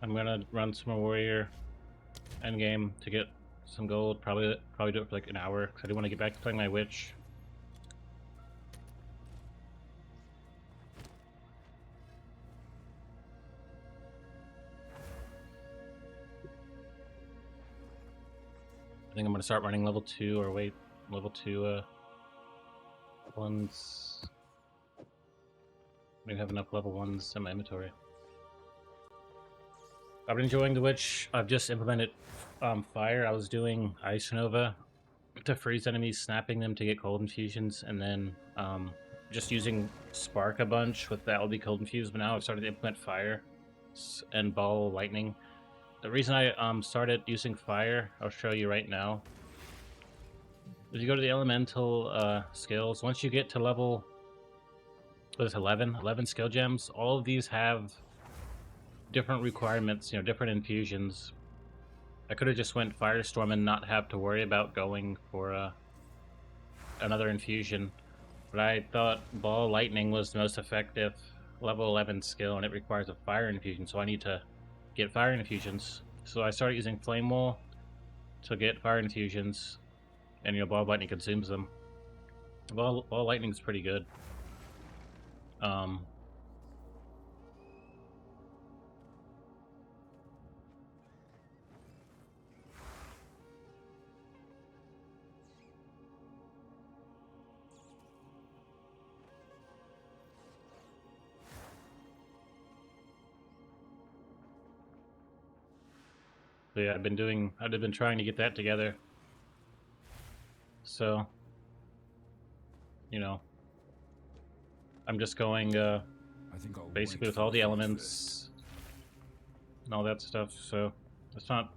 I'm gonna run some more warrior endgame to get some gold. Probably do it for like an hour because I do want to get back to playing my witch. I think I'm gonna start running level 2 or wait level 2 ones. I don't have enough level 1s in my inventory. I've been enjoying the witch. I've just implemented fire. I was doing Ice Nova to freeze enemies, snapping them to get cold infusions, and then just using Spark a bunch with that will be cold infused. But now I've started to implement fire and ball lightning. The reason I started using fire, I'll show you right now. If you go to the elemental skills, once you get to level, what is it, 11 skill gems, all of these have different requirements, different infusions. I could have just went Firestorm and not have to worry about going for another infusion, but I thought Ball Lightning was the most effective level 11 skill, and it requires a fire infusion, so I need to get fire infusions. So I started using Flame Wall to get fire infusions, and Ball Lightning consumes them. Ball Lightning's pretty good. But yeah, I've been trying to get that together. So, I'm just going basically with all the elements and all that stuff. So it's not.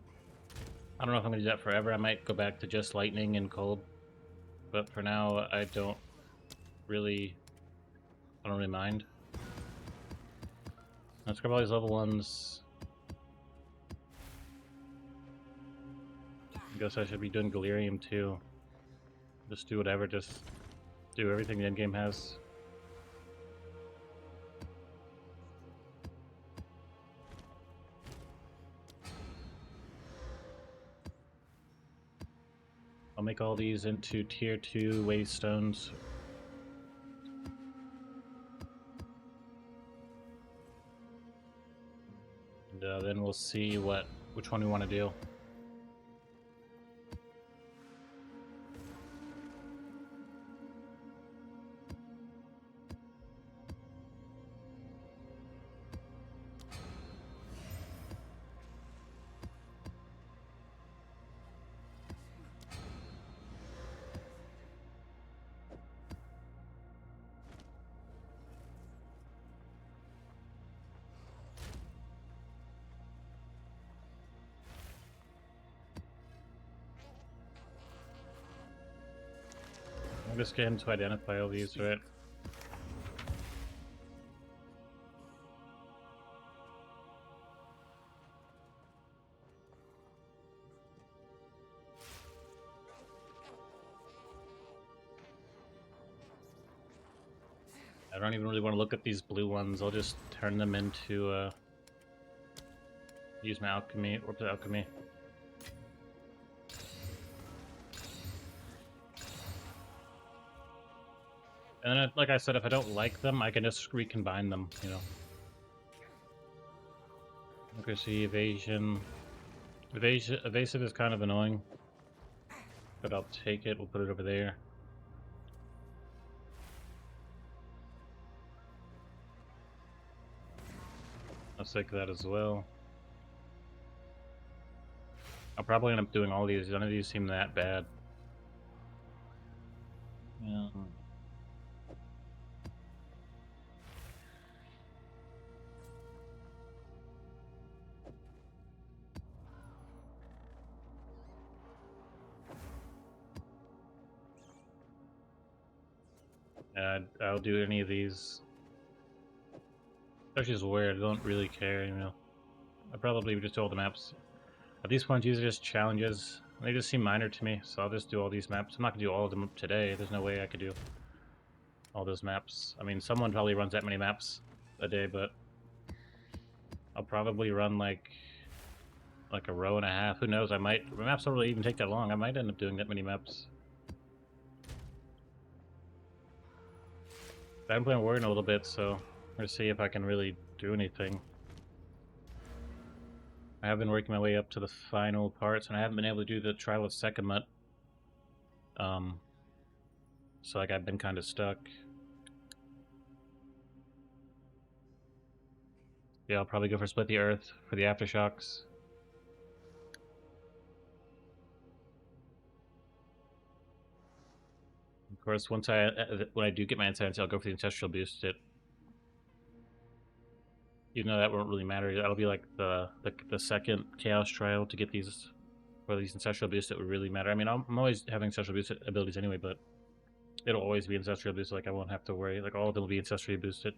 I don't know if I'm gonna do that forever. I might go back to just lightning and cold, but for now, I don't really mind. Let's grab all these level 1s. I guess I should be doing Delirium too. Just do whatever, just do everything the endgame has. I'll make all these into tier 2 waystones. And then we'll see which one we want to do. I'm just getting to identify all these, right? I don't even really want to look at these blue ones. I'll just turn them into use my alchemy, Orb of Alchemy. And then, like I said, if I don't like them, I can just recombine them, Accuracy, evasion. Evasive is kind of annoying, but I'll take it. We'll put it over there. I'll take that as well. I'll probably end up doing all these. None of these seem that bad. Yeah. I'll do any of these. That's just weird. I don't really care, I probably would just do all the maps. At these points, these are just challenges. They just seem minor to me, so I'll just do all these maps. I'm not gonna do all of them today. There's no way I could do all those maps. I mean, someone probably runs that many maps a day, but I'll probably run like a row and a half. Who knows? I might. The maps don't really even take that long. I might end up doing that many maps. I haven't played Warrior in a little bit, so let's see if I can really do anything. I have been working my way up to the final parts, and I haven't been able to do the Trial of Sekhmet. So like I've been kind of stuck. Yeah, I'll probably go for Split the Earth for the aftershocks. Of course, once when I do get my insanity, I'll go for the ancestral boost. Even though that won't really matter, that'll be like the second chaos trial to get these ancestral boosts that would really matter. I mean, I'm always having ancestral boost abilities anyway, but it'll always be ancestral boost. Like I won't have to worry. Like all of them will be ancestrally boosted.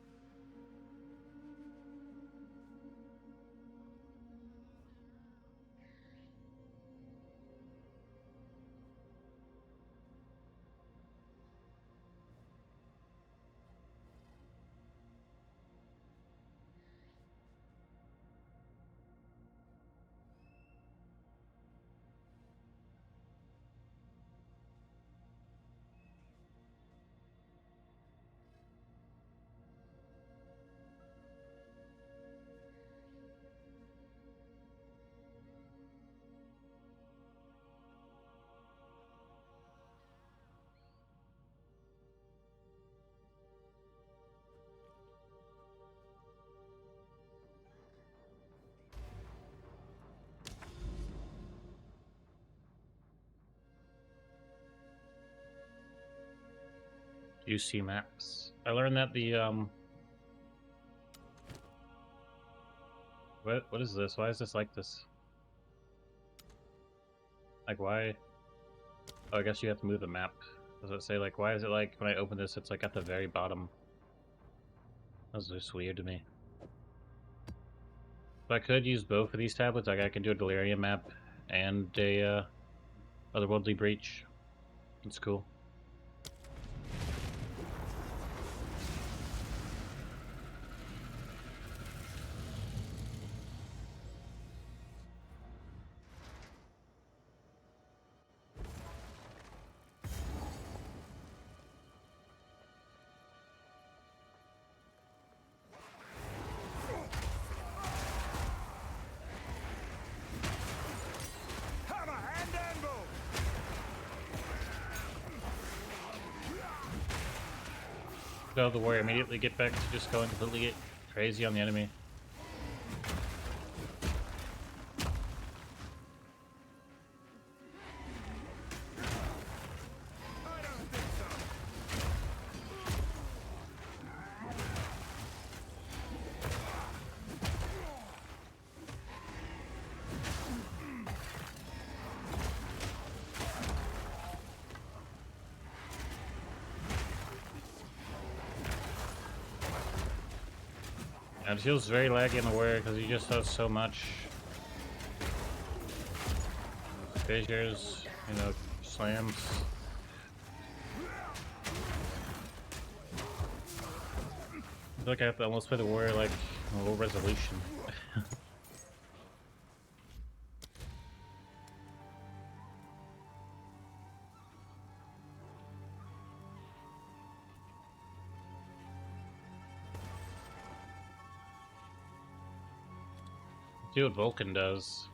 UC maps. I learned that the what is this? Why is this like this? Like why? Oh, I guess you have to move the map. Does it say like why is it like when I open this it's like at the very bottom? That's just weird to me. But I could use both of these tablets. Like I can do a Delirium map and a Otherworldly Breach. It's cool. So the warrior immediately get back to just going completely crazy on the enemy. And it feels very laggy in the warrior because he just does so much. Fissures, you know, slams. I feel like I have to almost play the warrior like a low resolution. See what Vulcan does.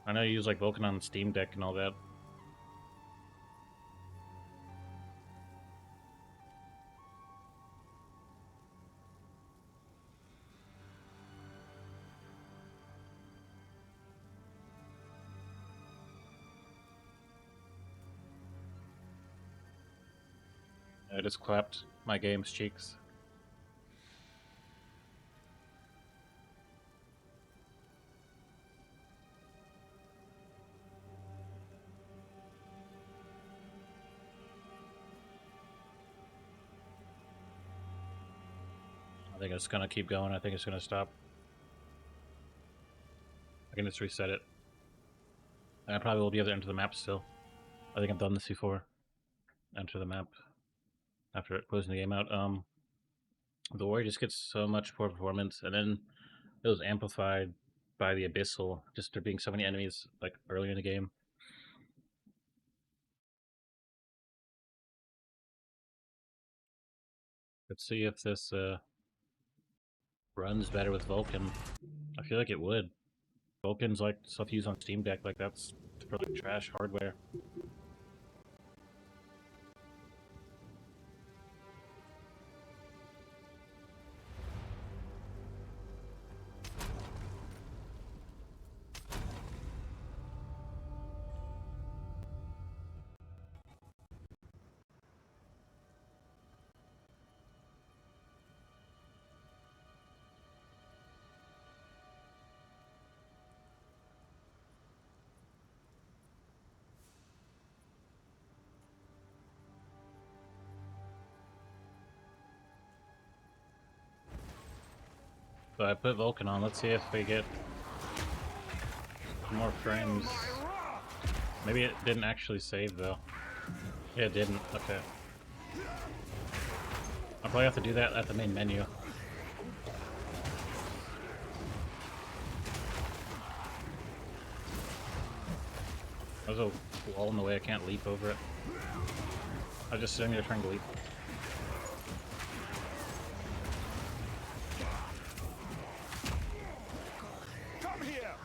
I know you use like Vulcan on the Steam Deck and all that. I just clapped my game's cheeks. I think it's gonna keep going. I think it's gonna stop. I can just reset it. I probably will be able to enter the map still. I think I've done this before. Enter the map after closing the game out. The warrior just gets so much poor performance, and then it was amplified by the abyssal, just there being so many enemies like early in the game. Let's see if this runs better with Vulcan. I feel like it would. Vulcan's like stuff used on Steam Deck, like that's for like trash hardware. So I put Vulcan on. Let's see if we get more frames. Maybe it didn't actually save though. Yeah, it didn't. Okay. I'll probably have to do that at the main menu. There's a wall in the way, I can't leap over it. I was just sitting there trying to leap. Come here.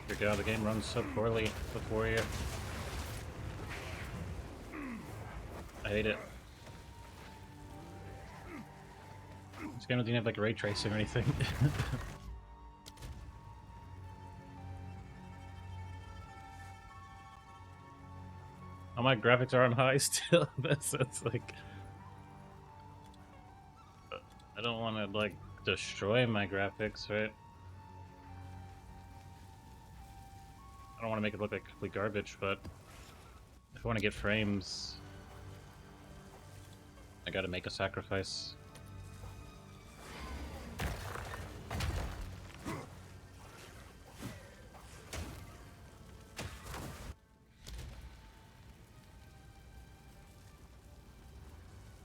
Dear God, the game runs so poorly with Warrior. I hate it. This game doesn't have like ray tracing or anything. Oh, my graphics are on high still. that's like... I don't want to like destroy my graphics, right? I don't want to make it look like complete garbage, but if I want to get frames, I gotta make a sacrifice.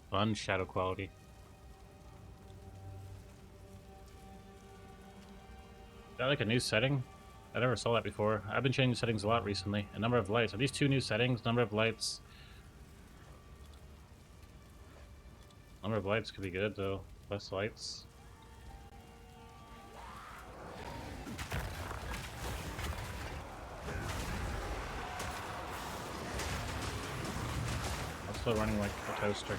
Fun shadow quality. Is that like a new setting? I never saw that before. I've been changing settings a lot recently. A number of lights. Are these two new settings? Number of lights. Number of lights could be good though. Less lights. I'm still running like a toaster.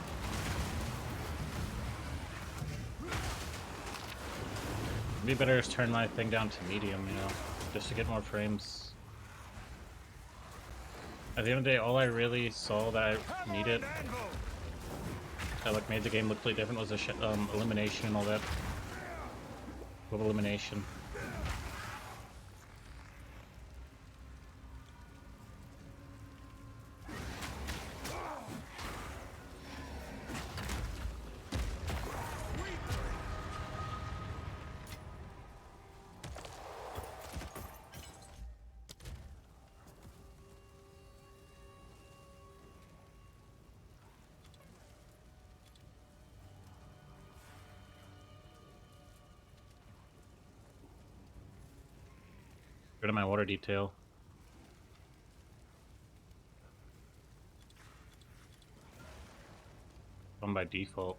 Maybe better just turn my thing down to medium, you know, just to get more frames. At the end of the day, all I really saw that I needed, that like made the game look completely different, was the elimination and all that. Global elimination. Rid of my water detail. One by default.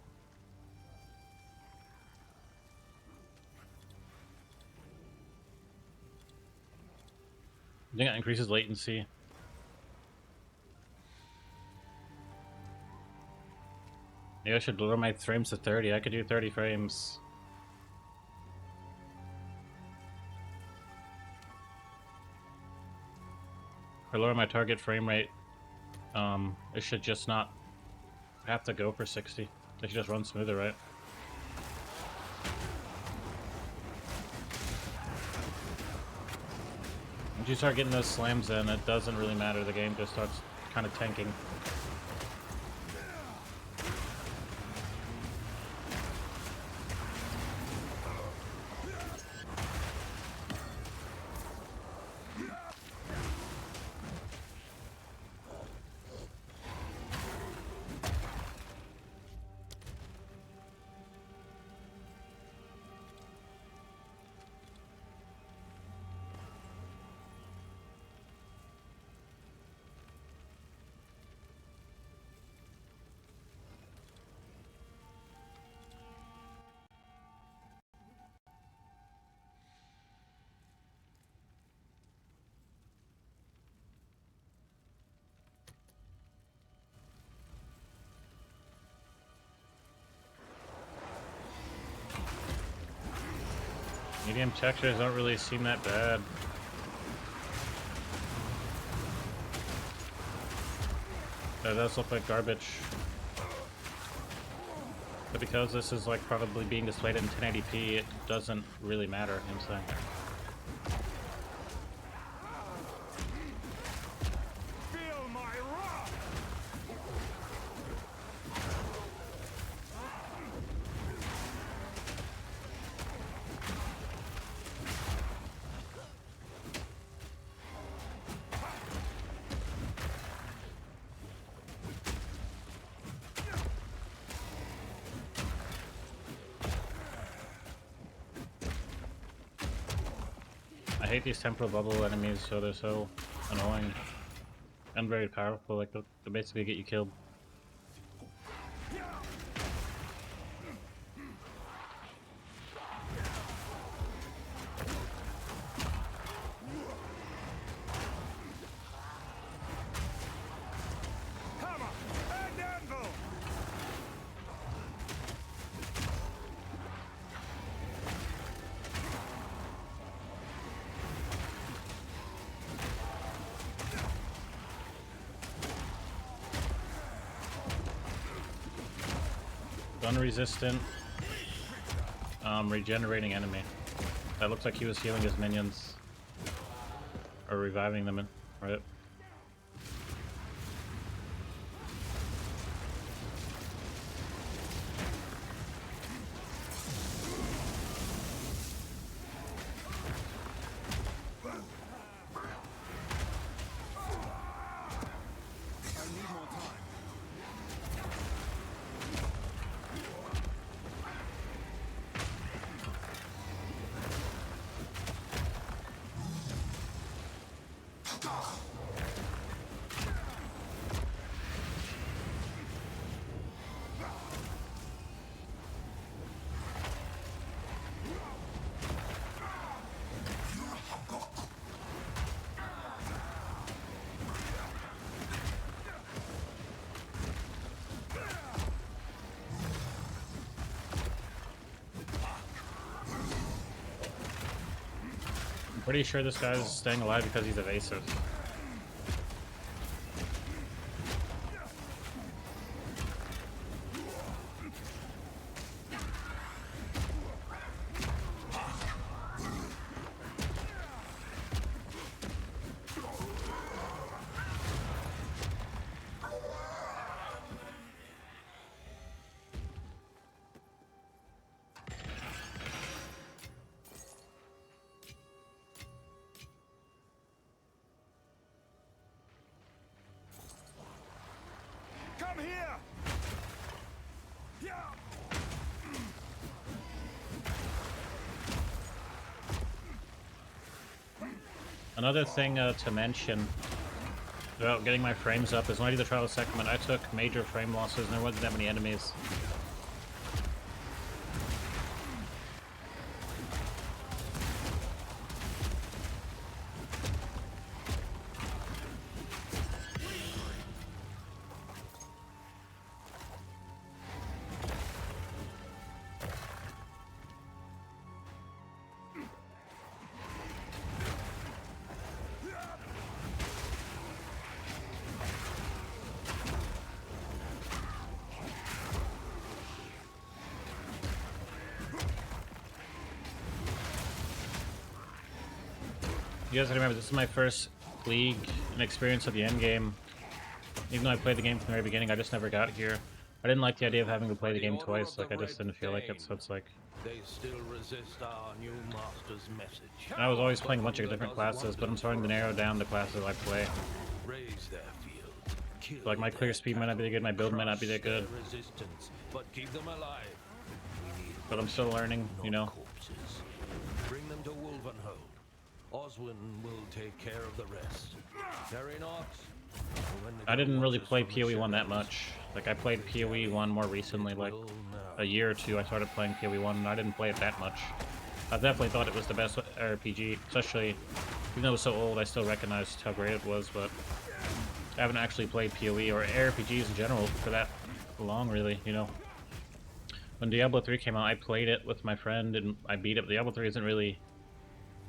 I think that increases latency. Maybe I should lower my frames to 30. I could do 30 frames. If I lower my target frame rate, it should just not have to go for 60. It should just run smoother, right? Once you start getting those slams in, it doesn't really matter. The game just starts kind of tanking. Medium textures don't really seem that bad. That does look like garbage. But because this is like probably being displayed in 1080p, it doesn't really matter, you know what I'm saying? Feel my wrath! I hate these temporal bubble enemies, so they're so annoying and very powerful. Like they basically get you killed. Hammer and anvil! Gun resistant, regenerating enemy. That looks like he was healing his minions or reviving them, right? I need more time. I'm pretty sure this guy's staying alive because he's evasive. Come here! Yeah! Another thing to mention about getting my frames up is when I did the trial segment, I took major frame losses and there wasn't that many enemies. You guys gotta remember, this is my first League and experience of the end game. Even though I played the game from the very beginning, I just never got here. I didn't like the idea of having to play the game twice, like I just didn't feel like it, so it's like... They still resist our new master's message. I was always playing a bunch of different classes, but I'm starting to narrow down the classes I play. Raise their field. Kill Like my clear speed might not be that good, my build might not be that good, resistance, but keep them alive. We need but I'm still learning, you know. corpses. Bring them to Wolvenhold. Oswin will take care of the rest. Carry not. I didn't really play PoE 1 that much. Like I played PoE 1 more recently, like a year or two I started playing PoE 1 and I didn't play it that much. I definitely thought it was the best RPG, especially even though it was so old I still recognized how great it was, but I haven't actually played PoE or RPGs in general for that long really, you know. When Diablo 3 came out, I played it with my friend and I beat it. Diablo 3 isn't really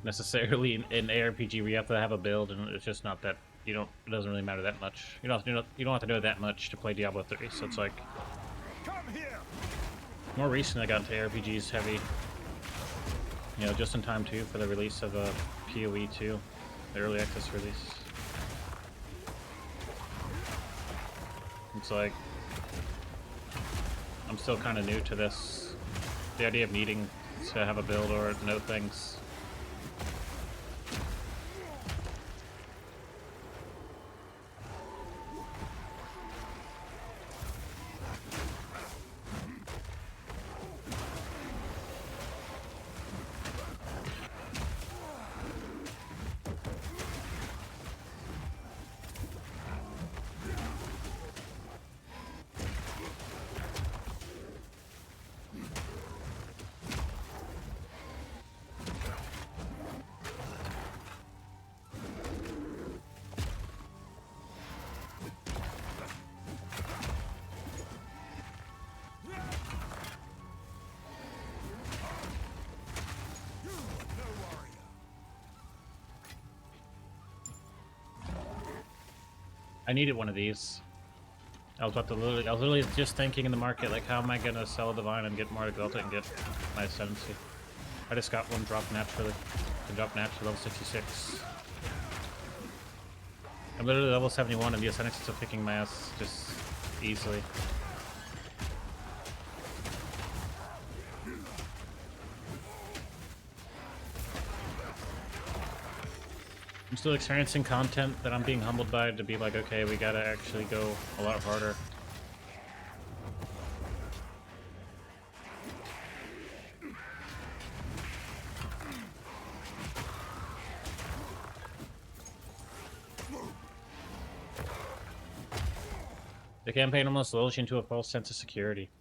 necessarily an ARPG where you have to have a build, and it's just not that you don't. It doesn't really matter that much. You don't have to know that much to play Diablo 3. So it's like Come here. more recent. I got into ARPGs heavy. You know, just in time too for the release of PoE 2, the early access release. It's like I'm still kind of new to this. The idea of needing to have a build or know things. I needed one of these. I was literally just thinking in the market, like, how am I gonna sell a divine and get more exalted and get my ascendancy? I just got one drop naturally. To drop naturally level 66. I'm literally level 71 and the ascendancy is still kicking my ass just easily. I'm still experiencing content that I'm being humbled by to be like, okay, we gotta actually go a lot harder. The campaign almost lulls you into a false sense of security.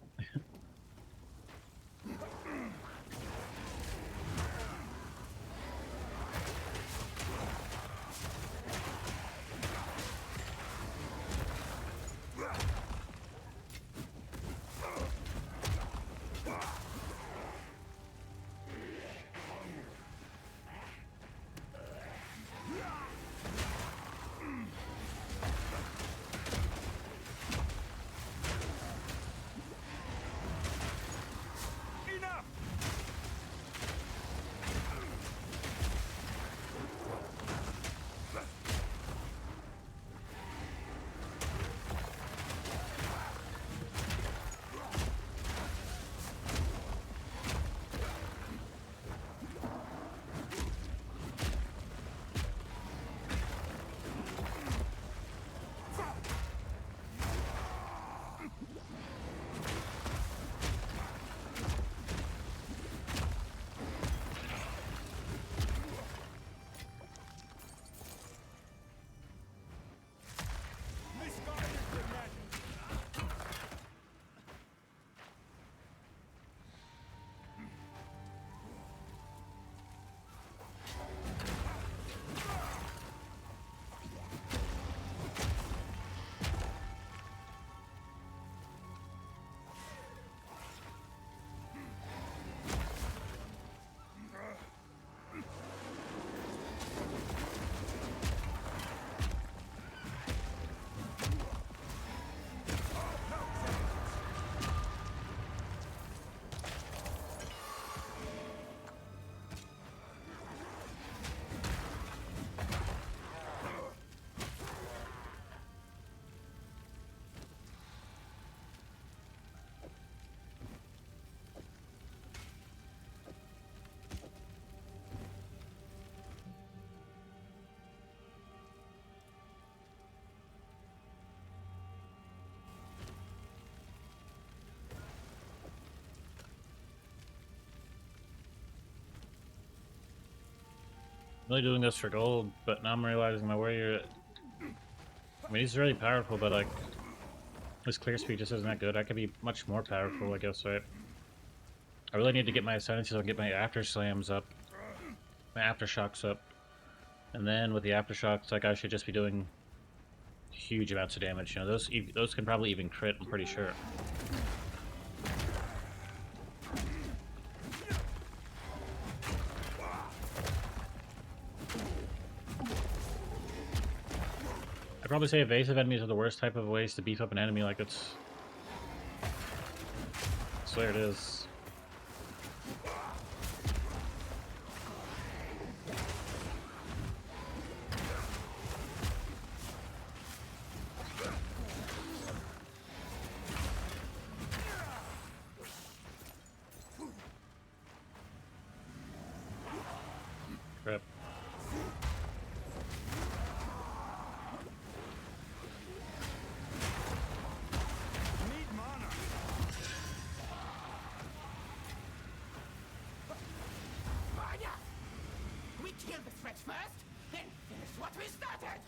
Enough. Misguided grenade. I'm really doing this for gold, but now I'm realizing my warrior. I mean, he's really powerful, but like his clear speed just isn't that good. I could be much more powerful, I guess, right? I really need to get my ascendancy so I can get my after slams up, my aftershocks up, and then with the aftershocks, like I should just be doing huge amounts of damage. You know, those can probably even crit. I'm pretty sure. probably say evasive enemies are the worst type of ways to beef up an enemy. Like it's, I swear it is. Crap. Need mana. Vanya! We kill the threat first, then finish what we started!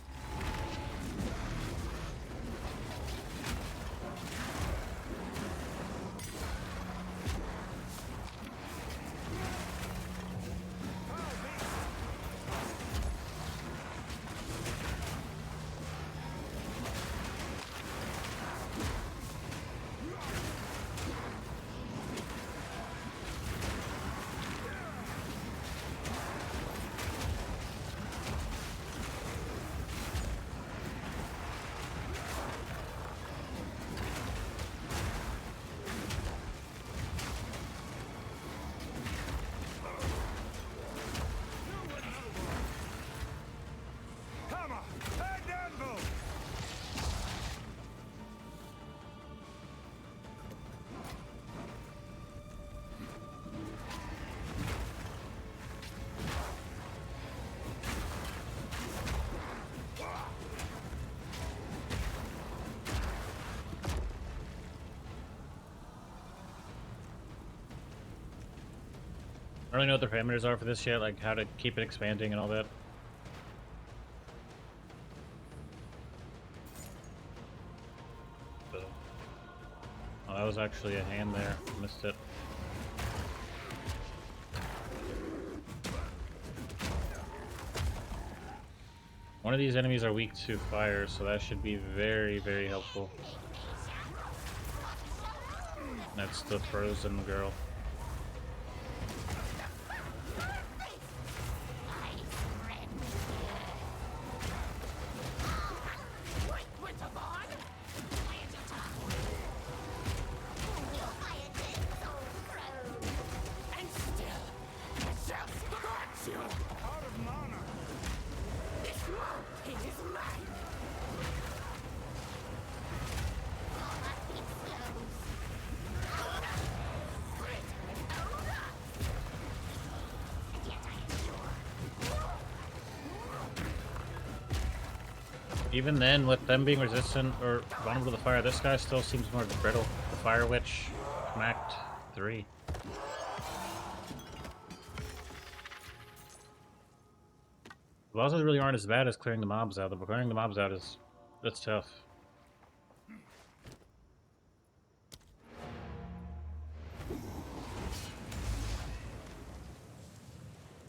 Hammer and anvil. I don't really know what the parameters are for this yet, like how to keep it expanding and all that. So, oh, that was actually a hand there. Missed it. One of these enemies are weak to fire, so that should be very, very helpful. That's the frozen girl. And still, it shall scorch you! Out of mana. This mountain is mine! Even then, with them being resistant or vulnerable to the fire, this guy still seems more brittle. The Fire Witch from Act 3. The bosses really aren't as bad as clearing the mobs out, but clearing the mobs out is... that's tough.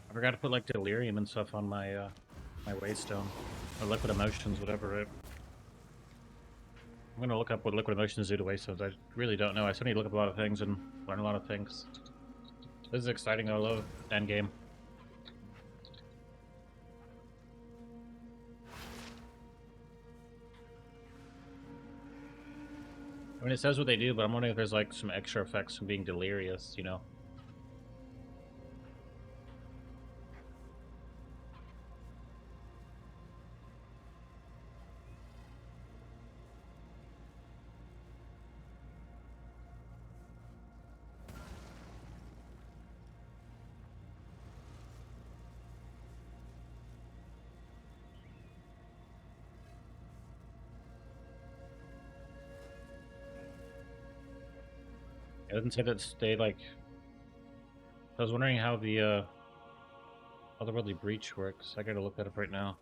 I forgot to put like delirium and stuff on my my waystone. Or liquid emotions, whatever, right? I'm gonna look up what liquid emotions do to waystones. I really don't know. I still need to look up a lot of things and learn a lot of things. This is exciting though. I love endgame. I mean, it says what they do, but I'm wondering if there's like some extra effects from being delirious, you know? It doesn't say that they like. I was wondering how the otherworldly breach works. I gotta look that up right now.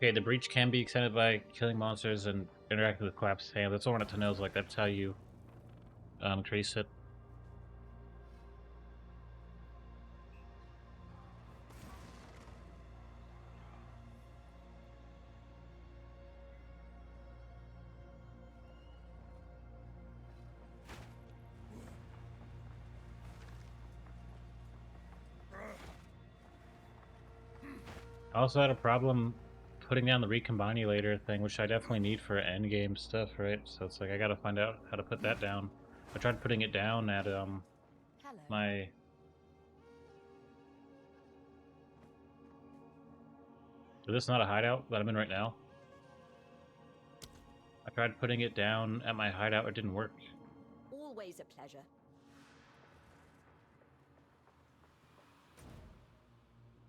Okay, the breach can be extended by killing monsters and interacting with collapsed hand. That's all I wanted to know. Is like that's how you trace it. I also had a problem putting down the recombinulator thing, which I definitely need for endgame stuff, right? So it's like I gotta find out how to put that down. I tried putting it down at Hello. my. Is this not a hideout that I'm in right now? I tried putting it down at my hideout, it didn't work. Always a pleasure.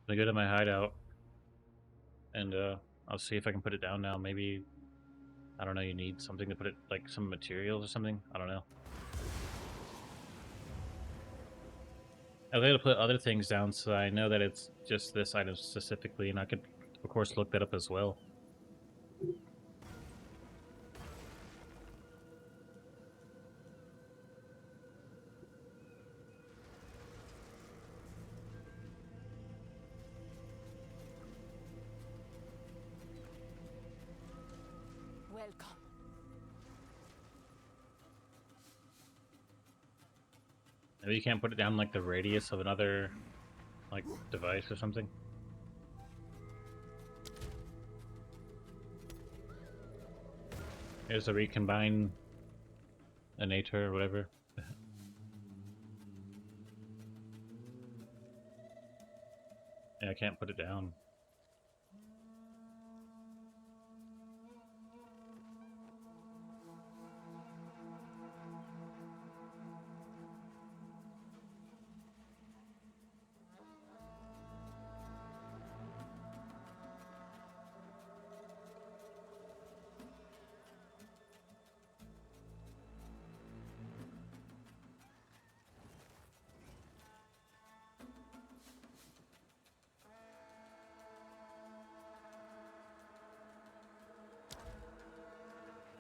I go to my hideout and I'll see if I can put it down now. Maybe, I don't know, you need something to put it, like some materials or something? I don't know. I was able to put other things down so I know that it's just this item specifically, and I could, of course, look that up as well. Welcome. Maybe you can't put it down like the radius of another, like, device or something. Here's a recombine inator or whatever. Yeah, I can't put it down.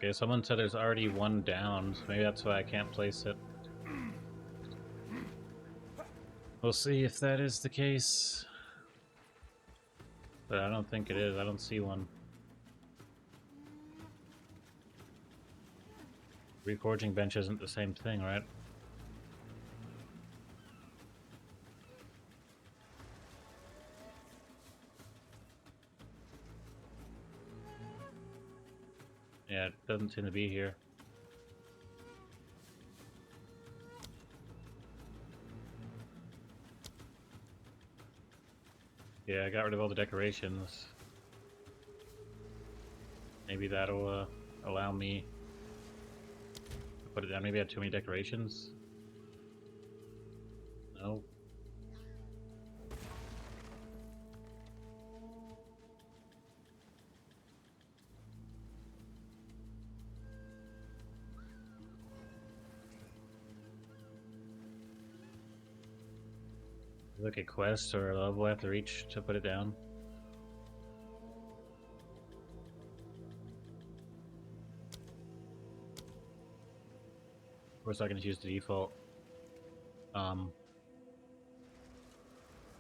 Okay, someone said there's already one down, so maybe that's why I can't place it. We'll see if that is the case. But I don't think it is. I don't see one. Reforging bench isn't the same thing, right? Yeah, it doesn't seem to be here. Yeah, I got rid of all the decorations. Maybe that'll allow me to put it down. Maybe I had too many decorations. No. Look at quest or a level I have to reach to put it down. Of course, I can just use the default.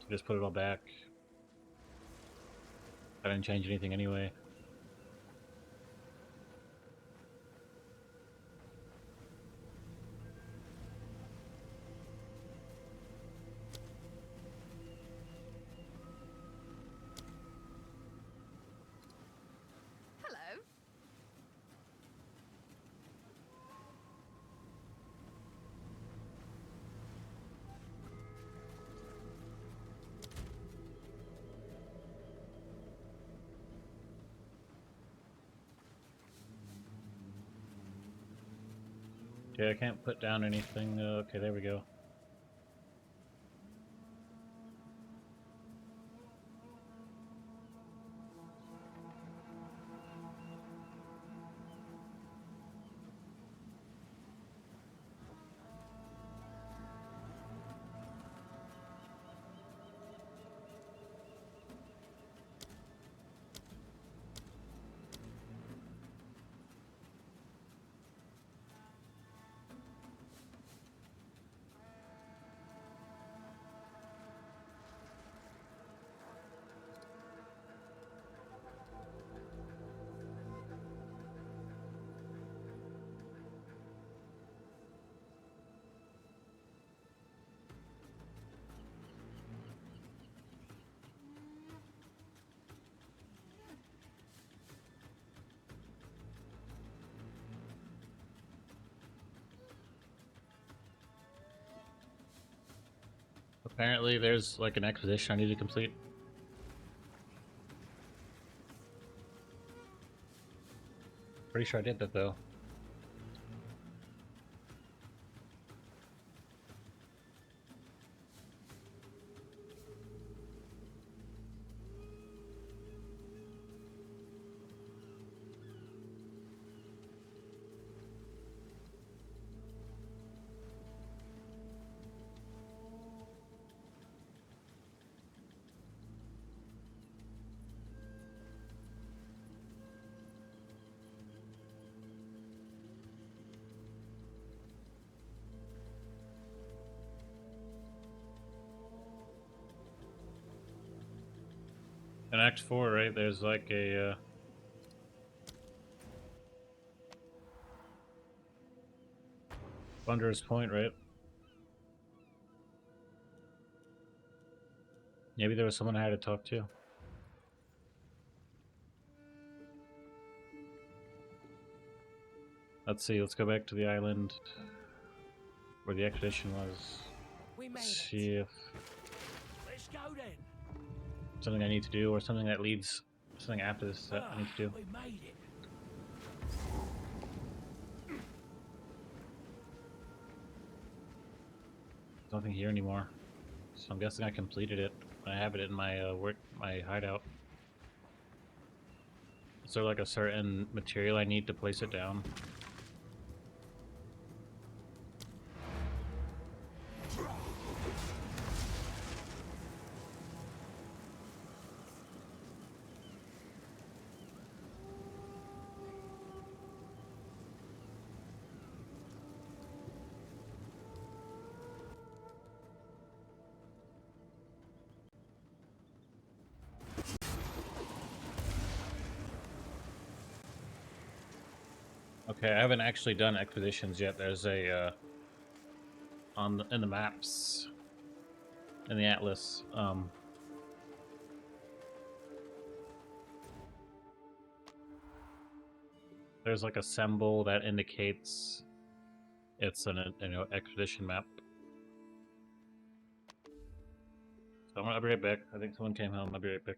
Just put it all back. I didn't change anything anyway. Hello. Okay, I can't put down anything. Okay, there we go. Apparently, there's like an exposition I need to complete. Pretty sure I did that though. In Act 4, right, there's like a Thunderous Point, right? Maybe there was someone I had to talk to. Let's see, let's go back to the island where the expedition was. We made See it. if Let's go then. something I need to do or something that leads something after this that I need to do. We made it. There's nothing here anymore. So I'm guessing I completed it. I have it in my my hideout. Is there like a certain material I need to place it down? Okay, I haven't actually done expeditions yet. There's a in the maps in the atlas. There's like a symbol that indicates it's an expedition map. So I'll be right back. I think someone came home. I'll be right back.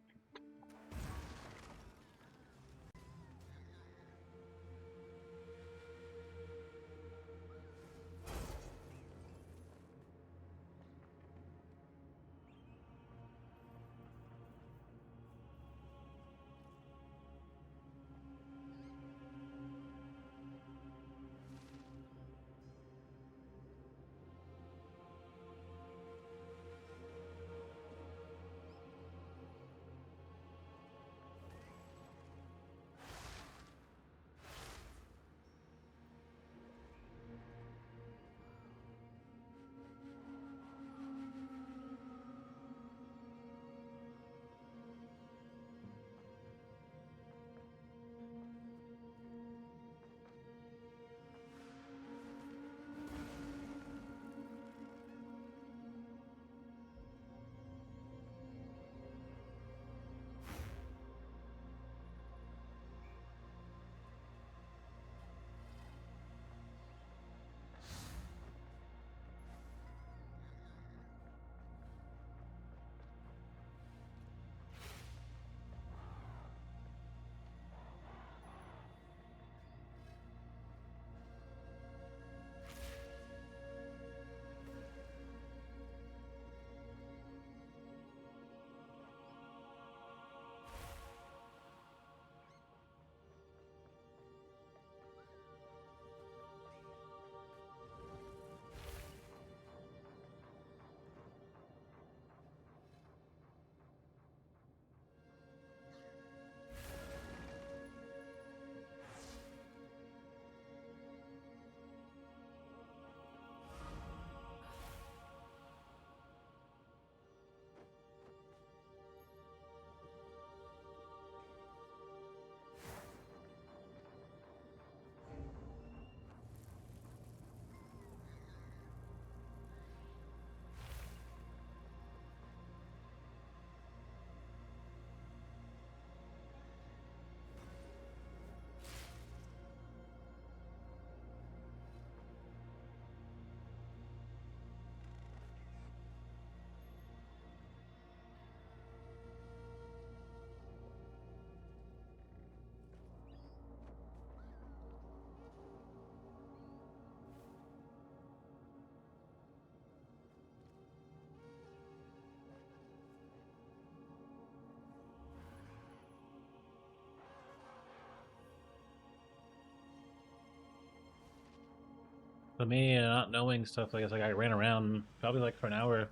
But me not knowing stuff, like it's like I ran around probably like for an hour,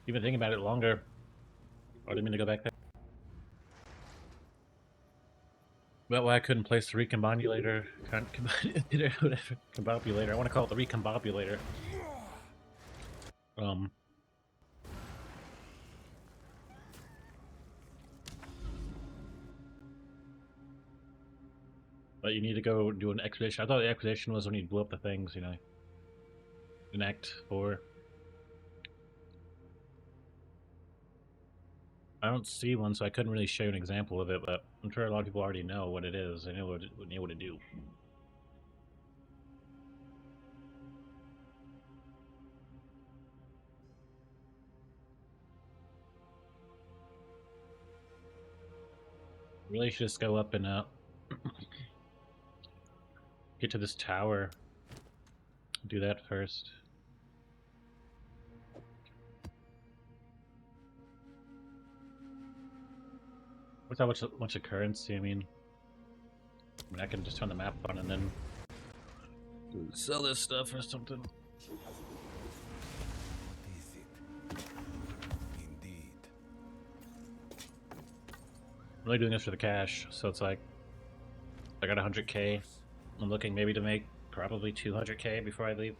even thinking about it longer. I didn't mean to go back there. About why I couldn't place the recombobulator, whatever, combobulator. I want to call it the recombobulator. But you need to go do an expedition. I thought the expedition was when you blew up the things, you know, in Act 4. I don't see one, so I couldn't really show you an example of it, but I'm sure a lot of people already know what it is. They know what to do. Really should just go up and get to this tower. Do that first. What's that much of currency? I mean, I can just turn the map on and then sell this stuff or something. Is it? Indeed. I'm really doing this for the cash, so it's like I got 100k. I'm looking maybe to make probably 200k before I leave.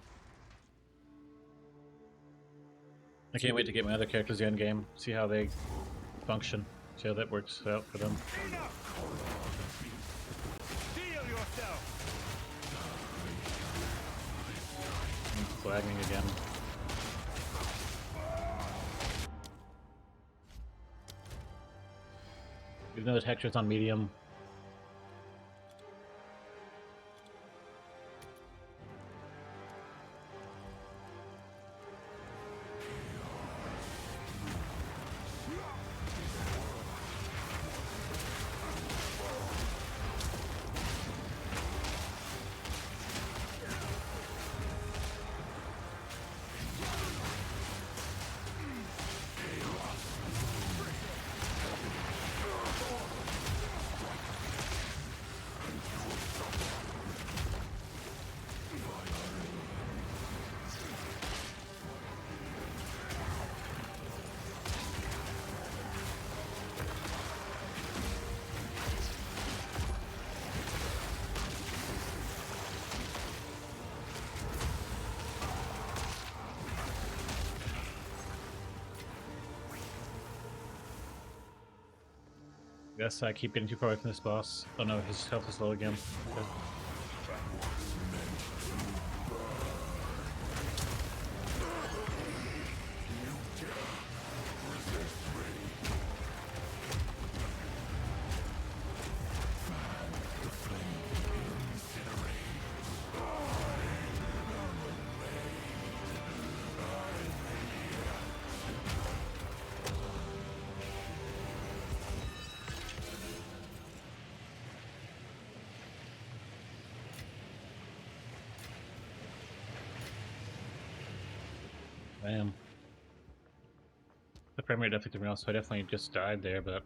I can't wait to get my other characters the end game, see how they function, see how that works out for them. Steel yourself. I'm flagging again. Even though the texture's on medium. Guess I keep getting too far away from this boss. Oh no, his health is low again. Okay. Damn. The frame rate definitely different, so I definitely just died there, but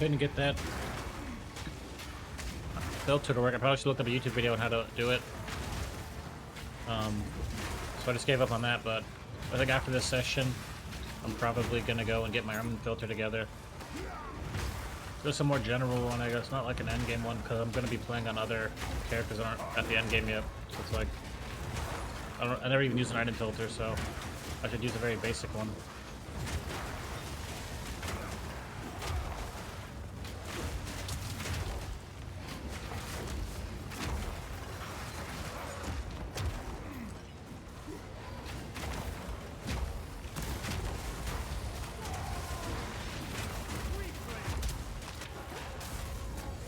Couldn't get that filter to work. I probably should look up a YouTube video on how to do it. So I just gave up on that, but I think after this session, I'm probably gonna go and get my armament filter together. There's some more general one, I guess, not like an endgame one, because I'm gonna be playing on other characters that aren't at the endgame yet. So it's like, I never even used an item filter, so I should use a very basic one.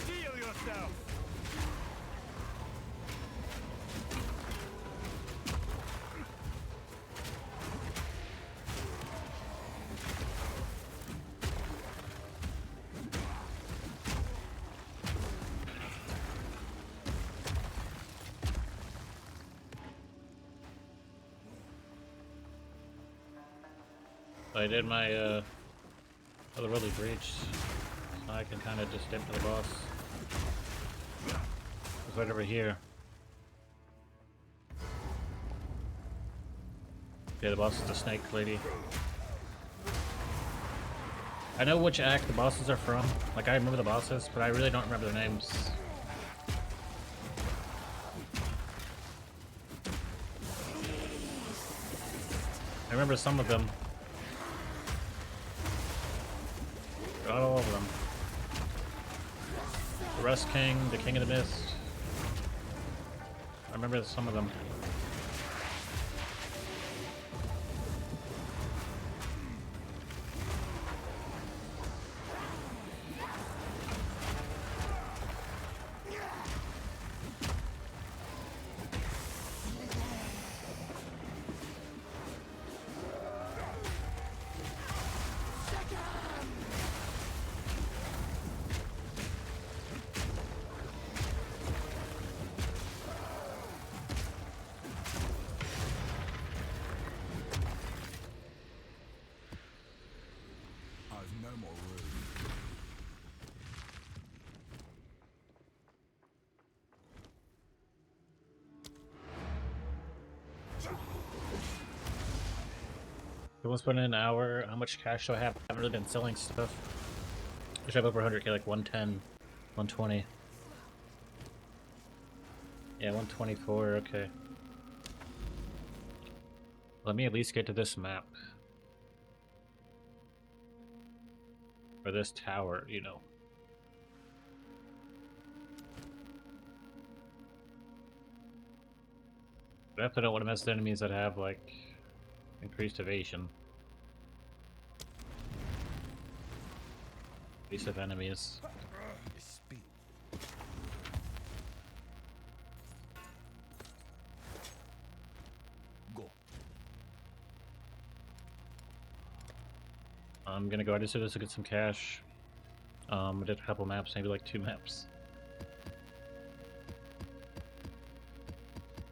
Heal yourself. I did my otherworldly breach, so I can kind of just dip to the boss. It's right over here. Yeah, the boss is the snake lady. I know which act the bosses are from. Like, I remember the bosses, but I really don't remember their names. I remember some of them. Not all of them. The Rust King, the King of the Mist. I remember some of them. I've no more room. It was put in an hour. How much cash do I have? I haven't really been selling stuff. I should have over 100k, like 110, 120. Yeah, 124, okay. Let me at least get to this map. Or this tower, you know. But I definitely don't want to mess with enemies that have, like, increased evasion. Evasive enemies. Speed. Go. I'm gonna go. I just did this to get some cash. I did a couple maps, maybe like 2 maps.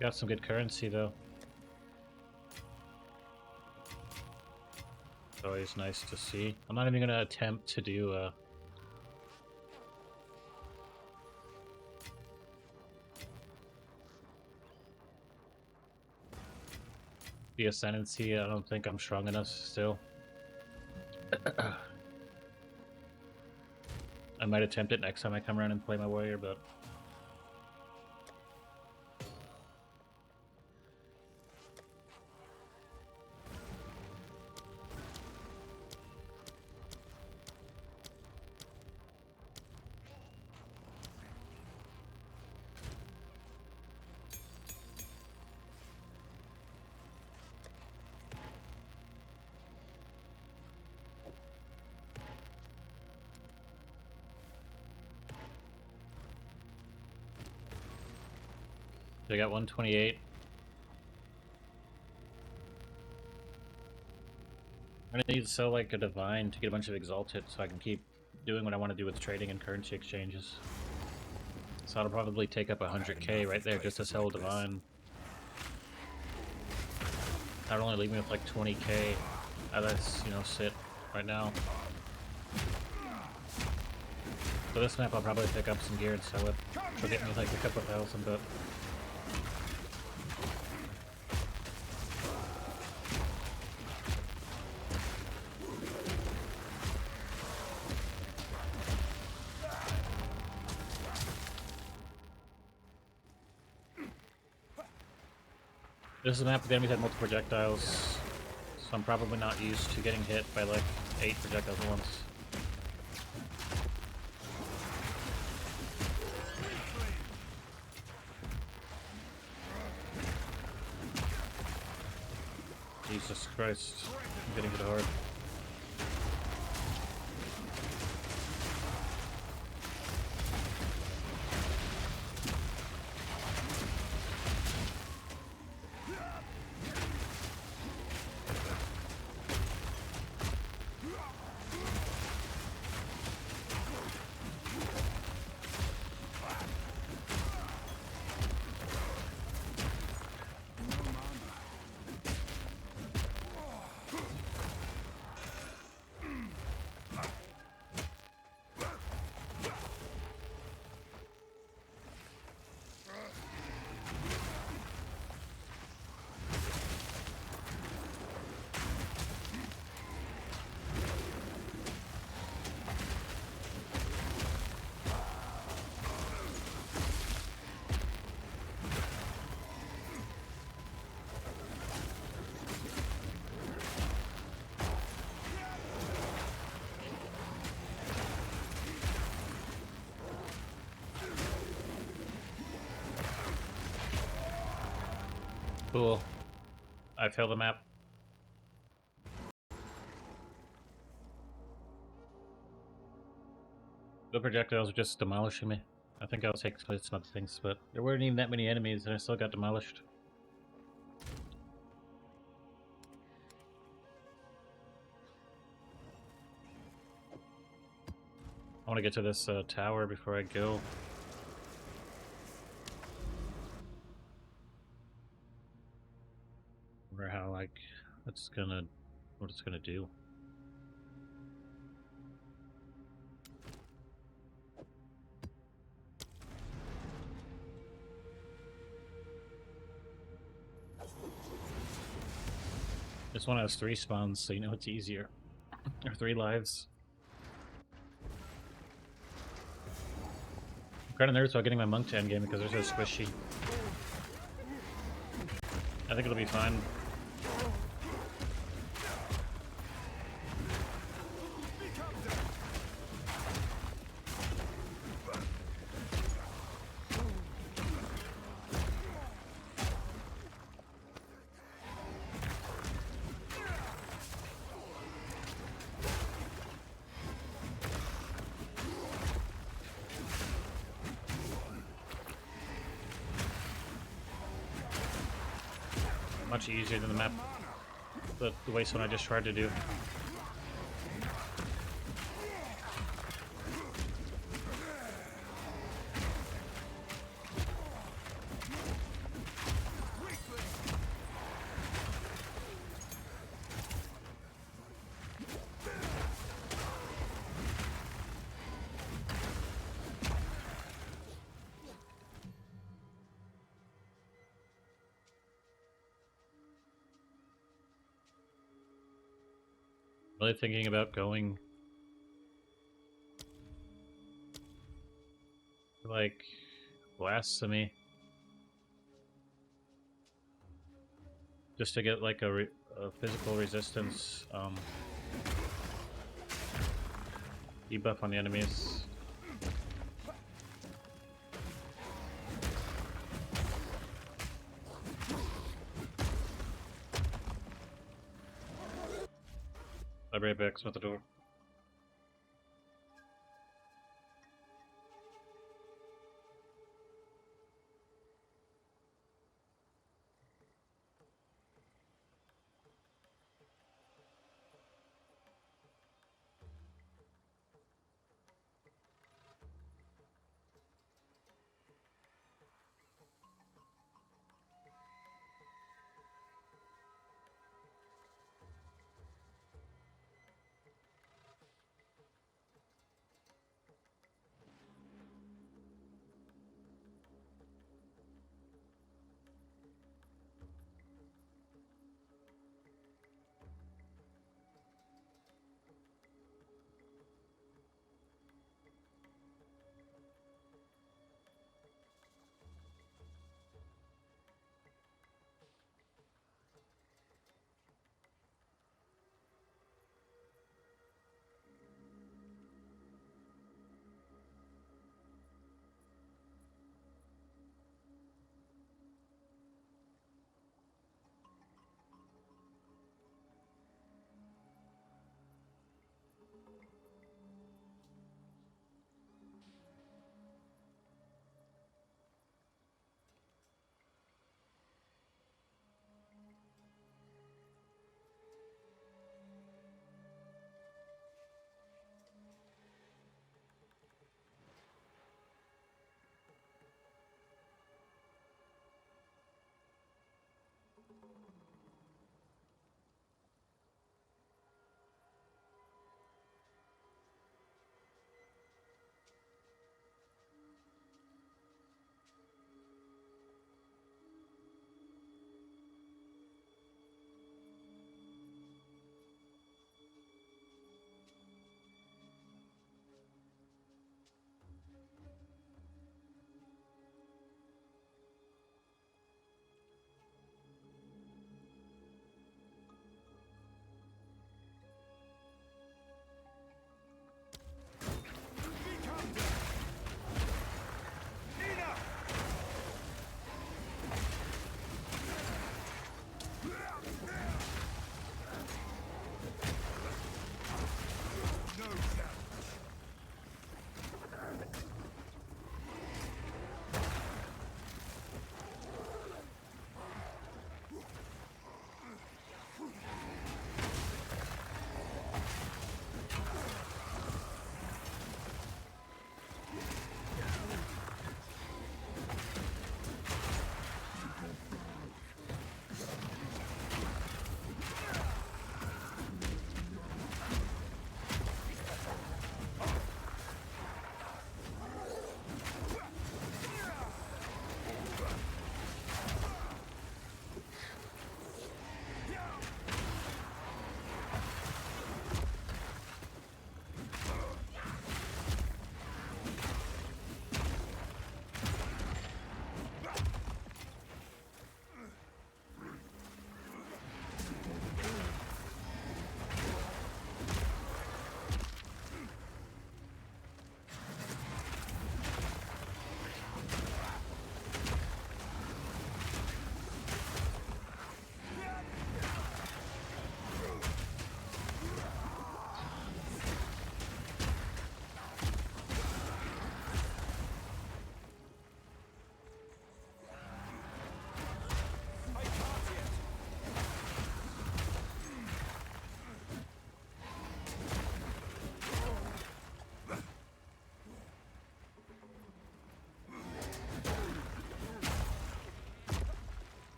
Got some good currency though. It's always nice to see. I'm not even gonna attempt to do the ascendancy. I don't think I'm strong enough still. I might attempt it next time I come around and play my warrior, but I got 128. I'm gonna need to sell like a divine to get a bunch of exalted so I can keep doing what I want to do with trading and currency exchanges. So I'll probably take up 100k right there just to sell a divine. That'll only leave me with like 20k. That's, you know, sit right now. So this map I'll probably pick up some geared, so it'll get me like a couple thousand, but this is a map where the enemies had multiple projectiles, so I'm probably not used to getting hit by like 8 projectiles at once. Jesus Christ, I'm getting hit hard. Cool. I failed the map. The projectiles are just demolishing me. I think I'll take some other things, but there weren't even that many enemies and I still got demolished. I want to get to this tower before I go. Wonder how, like, what it's gonna do. This one has 3 spawns, so you know it's easier. Or 3 lives. I'm kinda nervous about getting my monk to endgame because they're so squishy. I think it'll be fine. Much easier than the map, the waste one I just tried to do. Really thinking about going like blasphemy just to get like a physical resistance debuff on the enemies. Library back's at the door.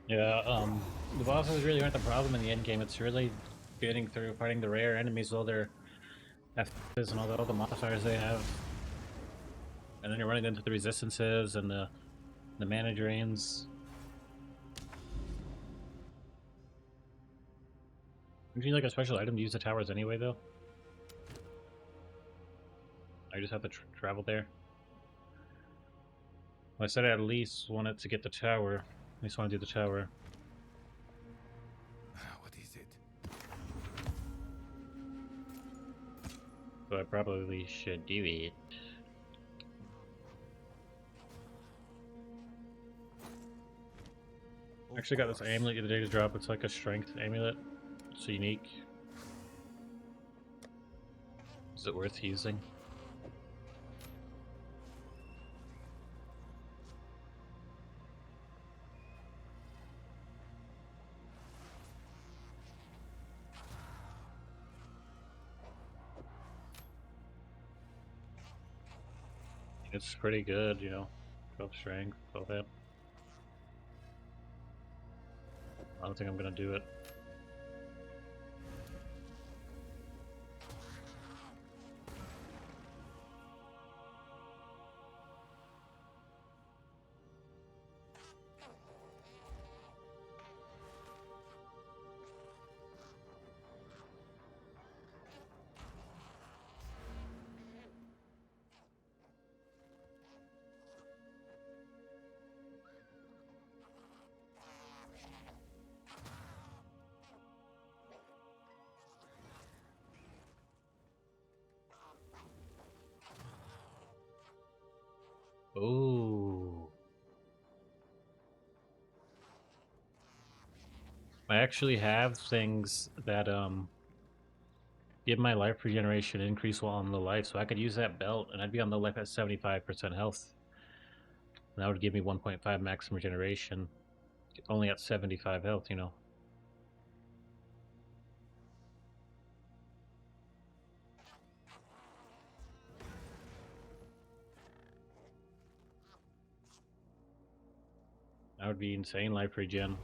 Yeah, the bosses really aren't the problem in the end game. It's really getting through fighting the rare enemies, all their F's and all the modifiers they have. And then you're running into the resistances and the mana drains. Do you need like a special item to use the towers anyway, though? I just have to travel there. Well, I said I at least wanted to get the tower. At least want to do the tower. What is it? So I probably should do it. I actually got this amulet the other day to drop. It's like a strength amulet. It's unique. Is it worth using? It's pretty good, you know. 12 strength, 12 hit. I don't think I'm gonna do it. Ooh. I actually have things that give my life regeneration increase while on low life, so I could use that belt and I'd be on low life at 75% health. And that would give me 1.5 maximum regeneration, only at 75 health, you know. That would be insane life regen.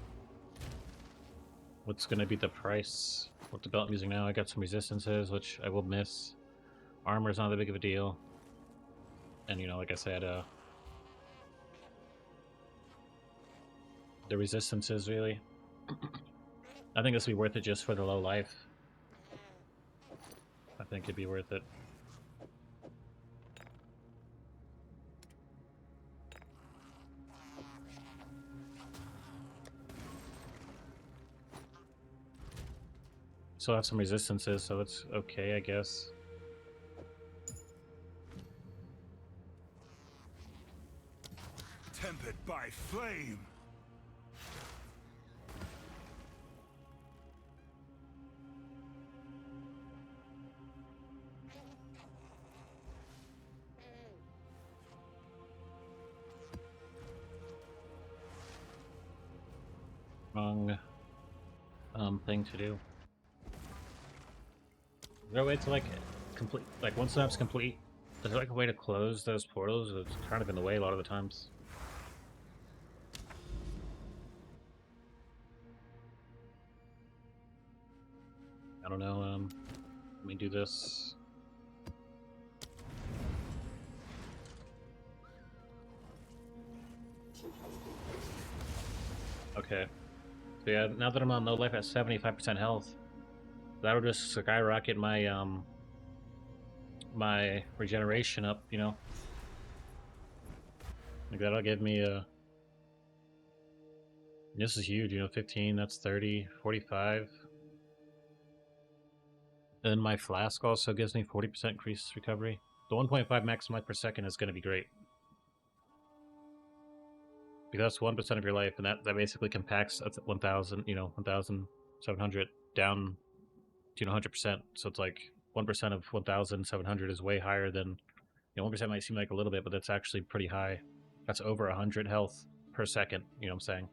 What's gonna be the price? What the belt I'm using now? I got some resistances, which I will miss. Armor's not that big of a deal. And you know, like I said, the resistances really. I think this would be worth it just for the low life. I think it'd be worth it. Still have some resistances, so it's okay, I guess. Tempered by flame. Wrong thing to do. Is there a way to like complete, like once the map's complete, is there like a way to close those portals? It's kind of in the way a lot of the times. I don't know, let me do this. Okay. So yeah, now that I'm on low life at 75% health, that would just skyrocket my my regeneration up, you know. Like that'll give me a. This is huge, you know, 15, that's 30, 45. And then my flask also gives me 40% increased recovery. The 1.5 maximum life per second is going to be great. Because that's 1% of your life, and that basically compacts 1,000, you know, 1,700 down to 100%. So it's like 1% of 1,700 is way higher than, you know, 1% might seem like a little bit, but that's actually pretty high. That's over 100 health per second, you know what I'm saying?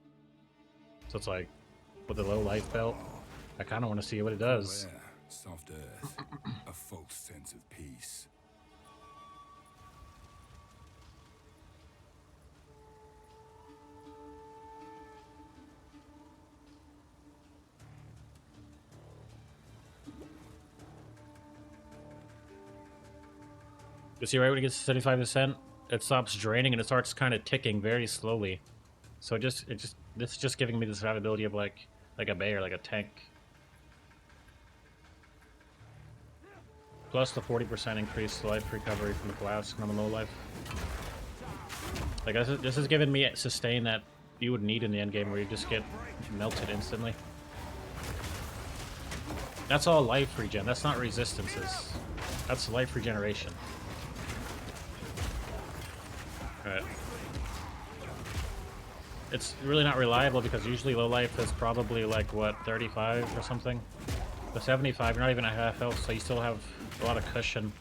So it's like, with the low life belt, I kind of want to see what it does. Air, soft earth, a false sense of peace. You see, right when it gets to 75%, it stops draining and it starts kind of ticking very slowly. So this is just giving me the survivability of like a bear, like a tank. Plus the 40% increased life recovery from the blast when I'm in low life. Like this is giving me sustain that you would need in the end game, where you just get melted instantly. That's all life regen. That's not resistances. That's life regeneration. Alright. It's really not reliable because usually low life is probably like, what, 35 or something? The 75, you're not even at half health, so you still have a lot of cushion.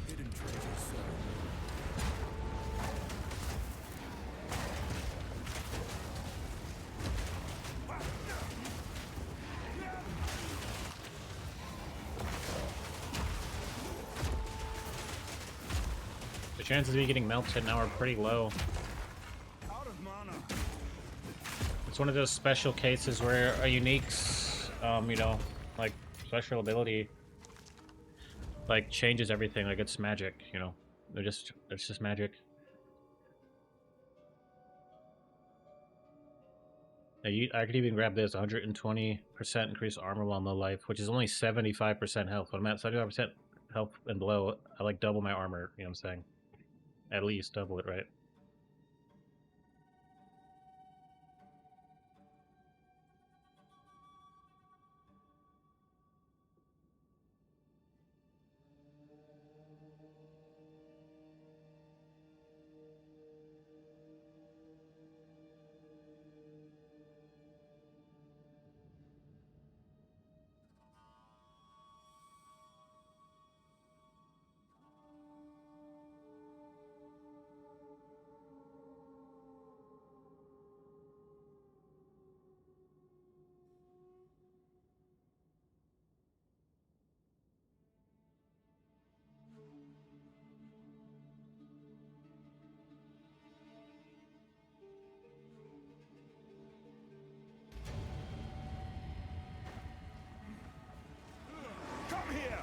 Hidden treasure so. The chances of me getting melted now are pretty low. Out of mana. It's one of those special cases where a unique's, you know, like, special ability, like, changes everything. Like, it's magic, you know. It's just magic. I could even grab this 120% increased armor while no life, which is only 75% health. When I'm at 75% health and below, I like double my armor, you know what I'm saying? At least double it, right? Come here.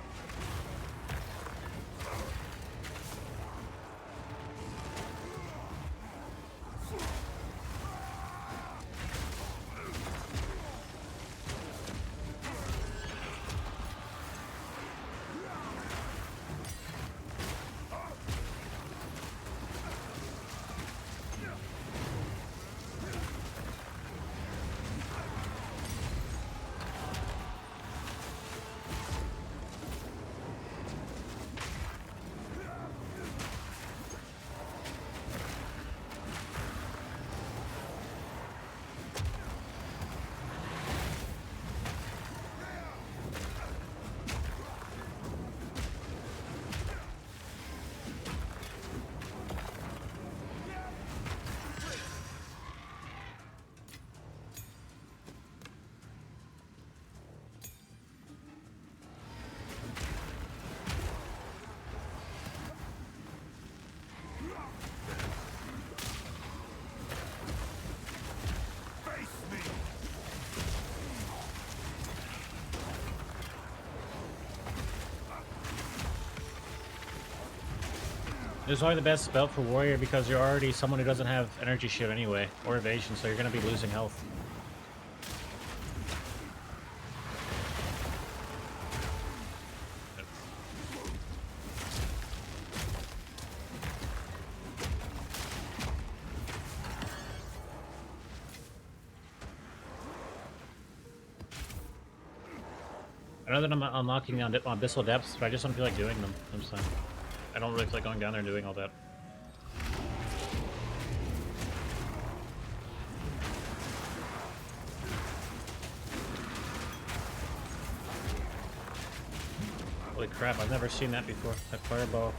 This is probably the best spell for warrior because you're already someone who doesn't have energy shield anyway, or evasion, so you're gonna be losing health. I know that I'm unlocking on Abyssal Depths, but I just don't feel like doing them. I'm just saying. I don't really feel like going down there and doing all that. Holy crap, I've never seen that before. That fireball.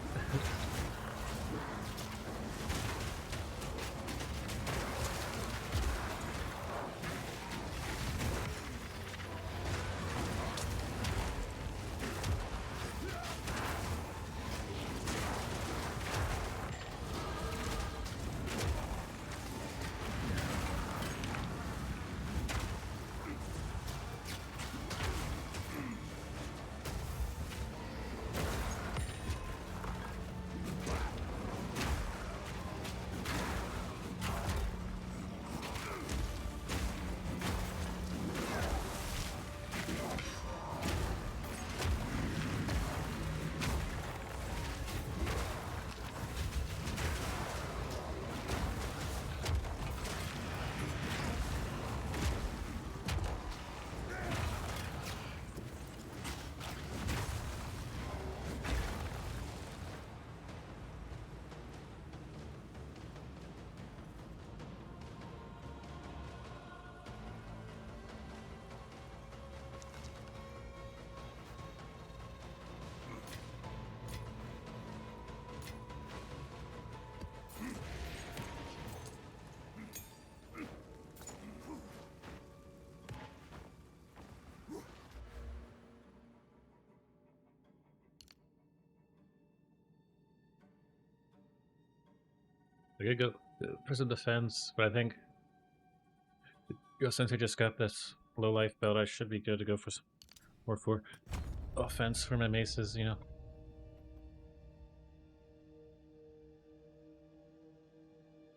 I could go prison defense, but I think since I just got this low life belt, I should be good to go for some more for offense for my maces, you know.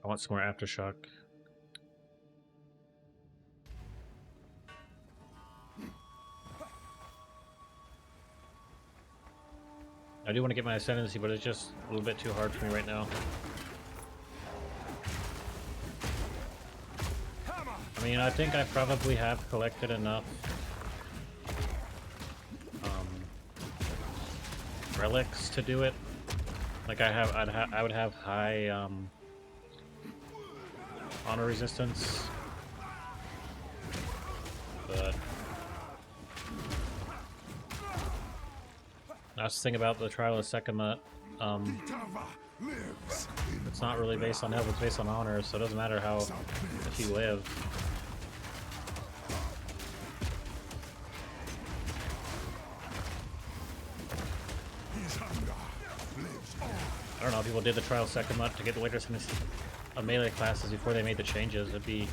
I want some more aftershock. I do want to get my ascendancy, but it's just a little bit too hard for me right now. I mean, I think I probably have collected enough relics to do it. Like I would have high honor resistance, but that's the thing about the Trial of Sekhmet. It's not really based on health; it's based on honor, so it doesn't matter how if you live. I don't know, people did the Trial of Sekhmet to get the later of melee classes before they made the changes. It'd be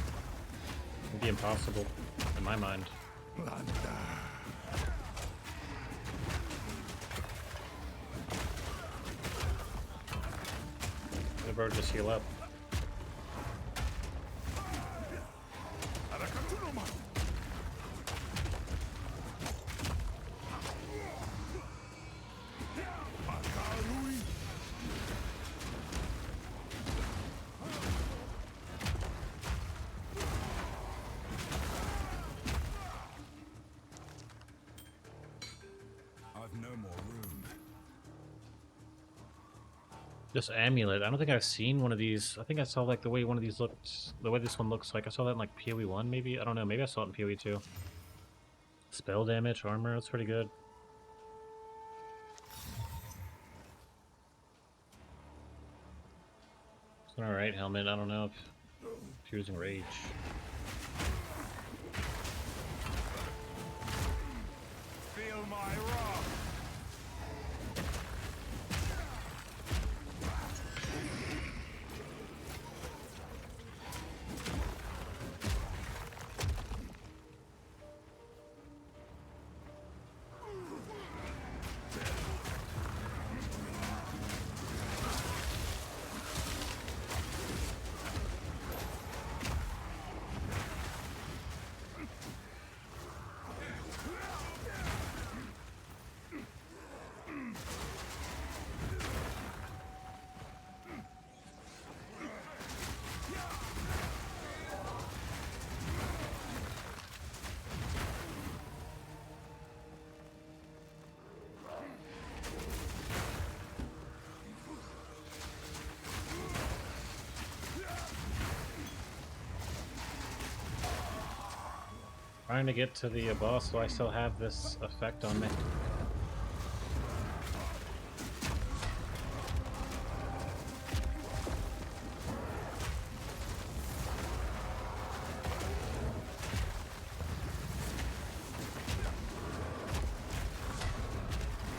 impossible, in my mind. The bird just heal up. This amulet, I don't think I've seen one of these. I think I saw like the way one of these looked, the way this one looks like. I saw that in like PoE 1 maybe? I don't know, maybe I saw it in PoE 2. Spell damage, armor, that's pretty good. It's an alright helmet, I don't know if you're using rage. Feel my wrath. Trying to get to the boss, so I still have this effect on me.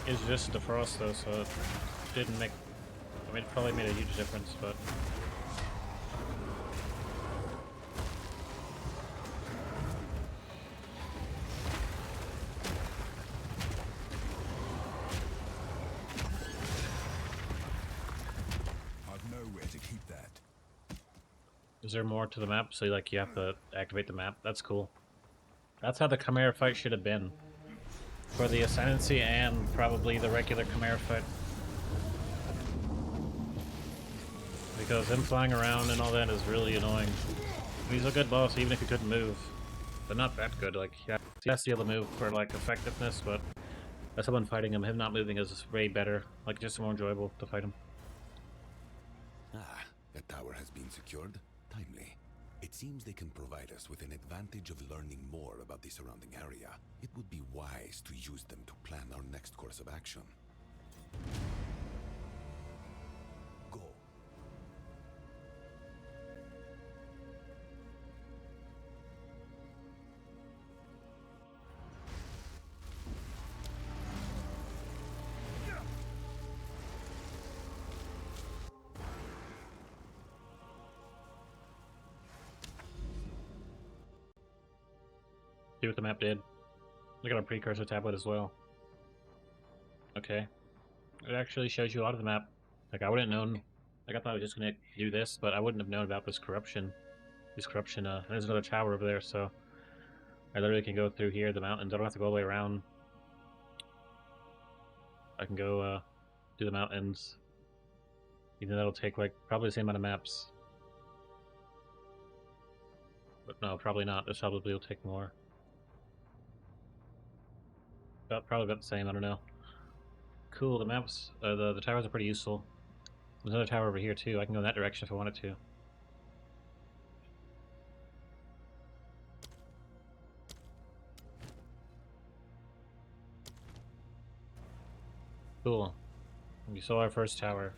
It's just defrost though, so it didn't make. I mean, it probably made a huge difference, but. Is there more to the map? So like you have to activate the map? That's cool. That's how the Chimera fight should have been. For the Ascendancy and probably the regular Chimera fight. Because him flying around and all that is really annoying. He's a good boss even if he couldn't move. But not that good. Like, yeah, he has to be able to move for like effectiveness, but as someone fighting him not moving is way better. Like just more enjoyable to fight him. Ah, the tower has been secured. Timely. It seems they can provide us with an advantage of learning more about the surrounding area. It would be wise to use them to plan our next course of action. Go. see what the map did. Look at a precursor tablet as well. Okay. It actually shows you a lot of the map. Like, I wouldn't have known. Like, I thought I was just gonna do this, but I wouldn't have known about this corruption. There's another tower over there, so I literally can go through here, the mountains. I don't have to go all the way around. I can go, do the mountains. Even though that'll take, like, probably the same amount of maps. But no, probably not. This probably will take more. Probably about the same, I don't know. Cool, the maps, the towers are pretty useful. There's another tower over here too. I can go in that direction if I wanted to. Cool. We saw our first tower.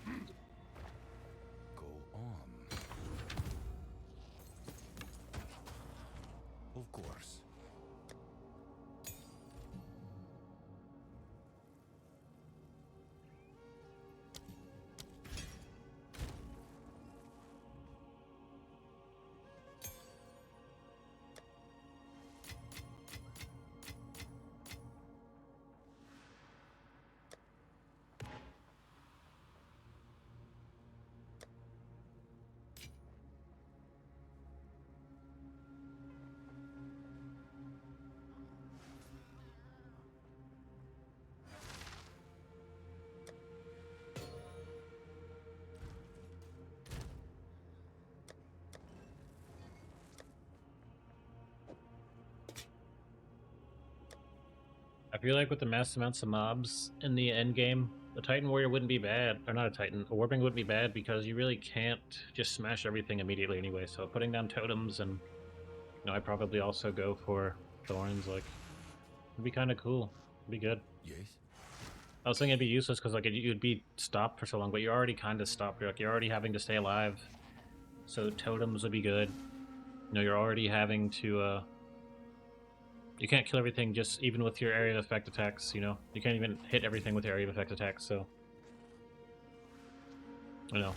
Go on. Of course. I feel like with the mass amounts of mobs in the end game, the Titan Warrior wouldn't be bad. Or not a Titan, a Warbling wouldn't be bad because you really can't just smash everything immediately anyway. So putting down totems and, you know, I'd probably also go for thorns, like, it'd be kind of cool. It'd be good. Yes? I was thinking it'd be useless because, like, you'd be stopped for so long, but you're already kind of stopped. You're already having to stay alive. So totems would be good. You know, you're already having to, you can't kill everything just even with your area of effect attacks, you know? You can't even hit everything with your area of effect attacks, so... I know.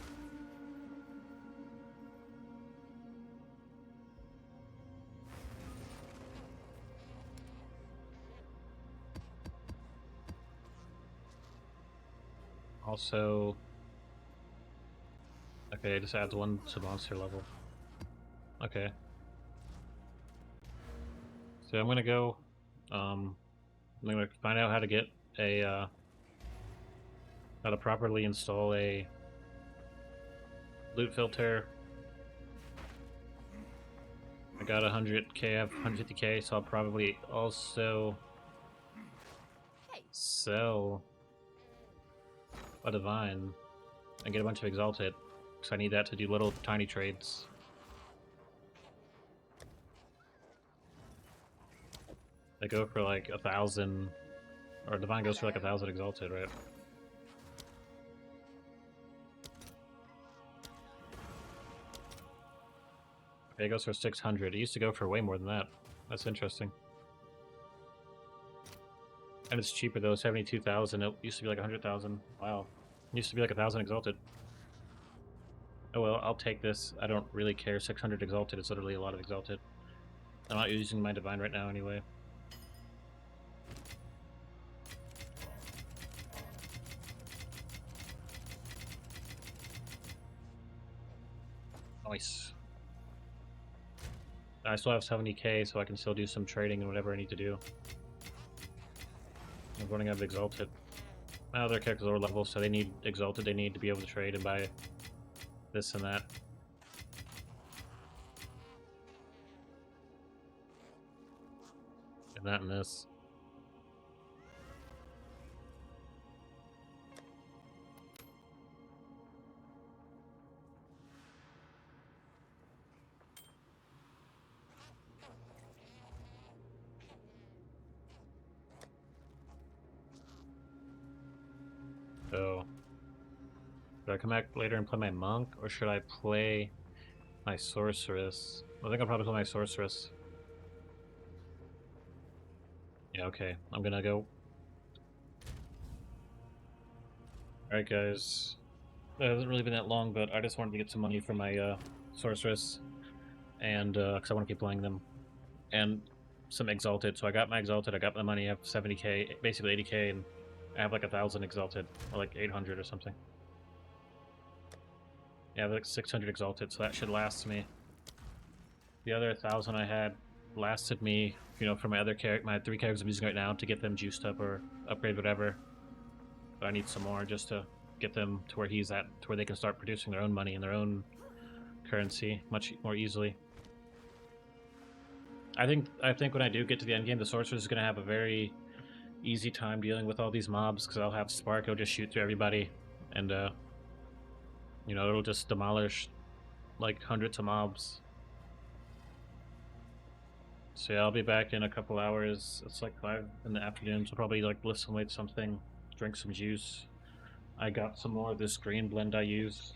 Also... Okay, it just adds one to monster level. Okay. So I'm gonna go, I'm gonna find out how to get a, how to properly install a loot filter. I got 100k, I have 150k, so I'll probably also sell a divine and get a bunch of exalted, because I need that to do little tiny trades. They go for like 1,000, or divine goes for like 1,000 exalted, right? Okay, it goes for 600. It used to go for way more than that. That's interesting. And it's cheaper though, 72,000. It used to be like 100,000. Wow. It used to be like 1,000 exalted. Oh well, I'll take this. I don't really care. 600 exalted is literally a lot of exalted. I'm not using my divine right now anyway. Nice. I still have 70k, so I can still do some trading and whatever I need to do. I'm running out of exalted. My other characters are lower level, so they need exalted. They need to be able to trade and buy this and that. And that and this. So, should I come back later and play my monk, or should I play my sorceress? I think I'll probably play my sorceress. Yeah, okay. I'm gonna go. Alright, guys. It hasn't really been that long, but I just wanted to get some money for my sorceress, and because I want to keep playing them. And some exalted. So I got my exalted. I got my money. I have 70k, basically 80k, and I have like 1,000 exalted, or like 800 or something. Yeah, I have like 600 exalted, so that should last me. The other 1,000 I had lasted me, you know, for my other character, my 3 characters I'm using right now to get them juiced up or upgrade whatever. But I need some more just to get them to where he's at, to where they can start producing their own money and their own currency much more easily. I think when I do get to the end game, the sorcerer is going to have a very easy time dealing with all these mobs because I'll have Spark. It'll just shoot through everybody, and you know, it'll just demolish like hundreds of mobs. So yeah, I'll be back in a couple hours. It's like 5 in the afternoon, so I'll probably like lift some weight, something, drink some juice. I got some more of this green blend I use.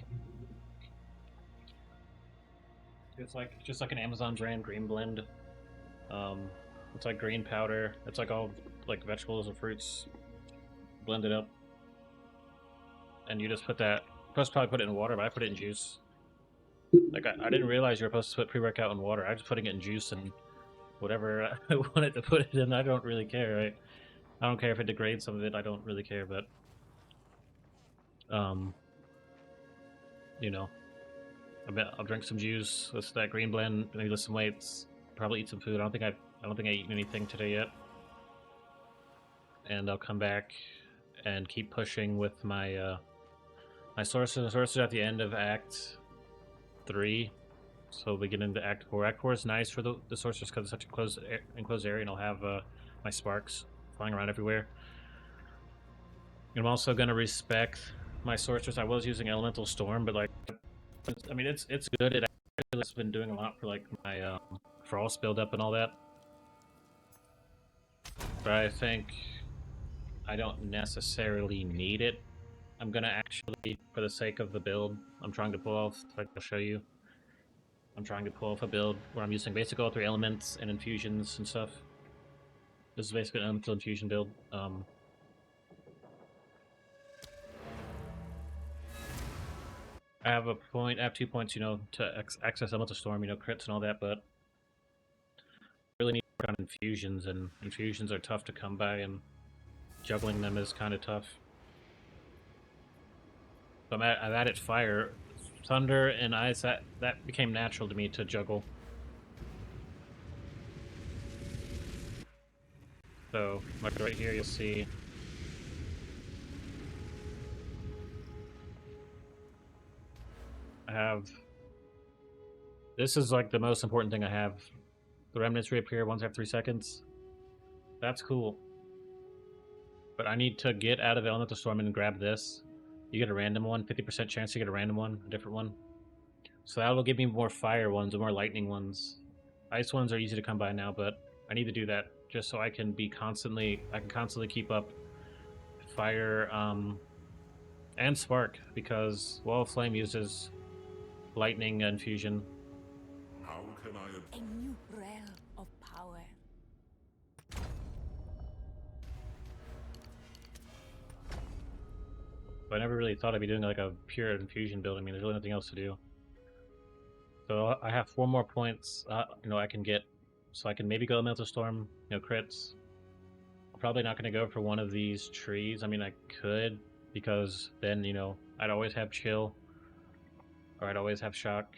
It's like just like an Amazon brand green blend. It's like green powder. It's like all like vegetables and fruits blended up, and you just put that. You're supposed to probably put it in water, but I put it in juice. Like I didn't realize you were supposed to put pre-workout in water. I was putting it in juice and whatever I wanted to put it in. I don't really care. Right? I don't care if it degrades some of it. I don't really care, but you know, I'll drink some juice. Listen to that green blend. Maybe lift some weights. Probably eat some food. I don't think I eaten anything today yet. And I'll come back and keep pushing with my my sorcerer. The sorcerer's at the end of Act 3, so we get into Act 4. Act 4 is nice for the sorcerers because it's such a enclosed area, and I'll have my sparks flying around everywhere. And I'm also gonna respect my sorcerers. I was using Elemental Storm, but like, I mean, it's good. It actually has been doing a lot for like my Frost build up and all that. But I think I don't necessarily need it. I'm gonna actually, for the sake of the build, I'm trying to pull off, like I'll show you. I'm trying to pull off a build where I'm using basically all 3 elements and infusions and stuff. This is basically an elemental infusion build. I have 2 points, you know, to access Elemental Storm, you know, crits and all that, but I really need to work on infusions, and infusions are tough to come by, and juggling them is kind of tough. So I've added fire, thunder, and ice. That became natural to me to juggle. So, like right here, you'll see I have. This is like the most important thing I have. The remnants reappear once every 3 seconds. That's cool. But I need to get out of Elemental Storm and grab this. You get a random one, 50% chance to get a random one, a different one. So that will give me more fire ones or more lightning ones. Ice ones are easy to come by now, but I need to do that just so I can constantly keep up fire and spark, because Wall of Flame uses lightning infusion. How can I... A new realm of power. But I never really thought I'd be doing like a pure infusion build. I mean, there's really nothing else to do. So I have 4 more points, you know, I can get, so I can maybe go Elemental Storm, you know, crits. I'm probably not going to go for one of these trees. I mean, I could, because then, you know, I'd always have chill, or I'd always have shock.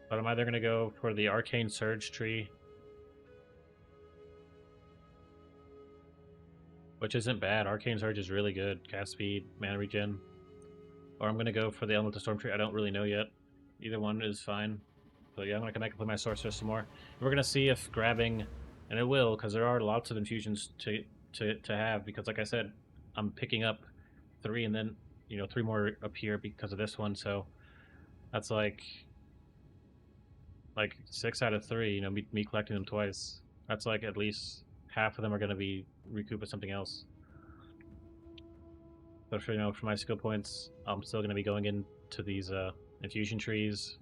But I'm either going to go for the Arcane Surge tree, which isn't bad. Arcane Surge is really good. Cast speed, mana regen. Or I'm going to go for the Elemental Storm tree. I don't really know yet. Either one is fine. But yeah, I'm going to come back and play my Sorcerer some more. And we're going to see if grabbing, and it will, because there are lots of infusions to have, because like I said, I'm picking up 3 and then, you know, 3 more up here because of this one, so that's like 6 out of 3, you know, me collecting them twice. That's like at least half of them are going to be recouped with something else. But for, you know, for my skill points, I'm still going to be going into these infusion trees.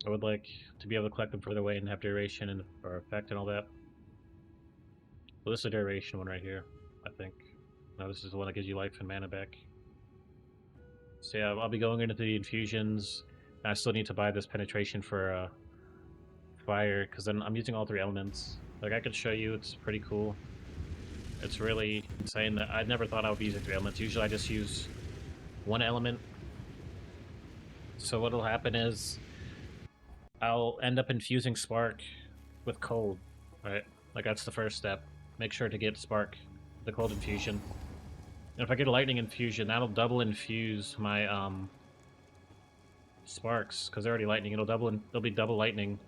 I would like to be able to collect them further away and have duration and or effect and all that. Well, this is a duration one right here, I think. No, this is the one that gives you life and mana back. So yeah, I'll be going into the infusions. I still need to buy this penetration for fire, because then I'm using all 3 elements. Like, I could show you, it's pretty cool. It's really insane that I never thought I would be using 3 elements. Usually I just use 1 element. So what'll happen is I'll end up infusing spark with cold, right? Like, that's the first step. Make sure to get spark, the cold infusion. And if I get a lightning infusion, that'll double infuse my sparks, because they're already lightning. They'll be double lightning.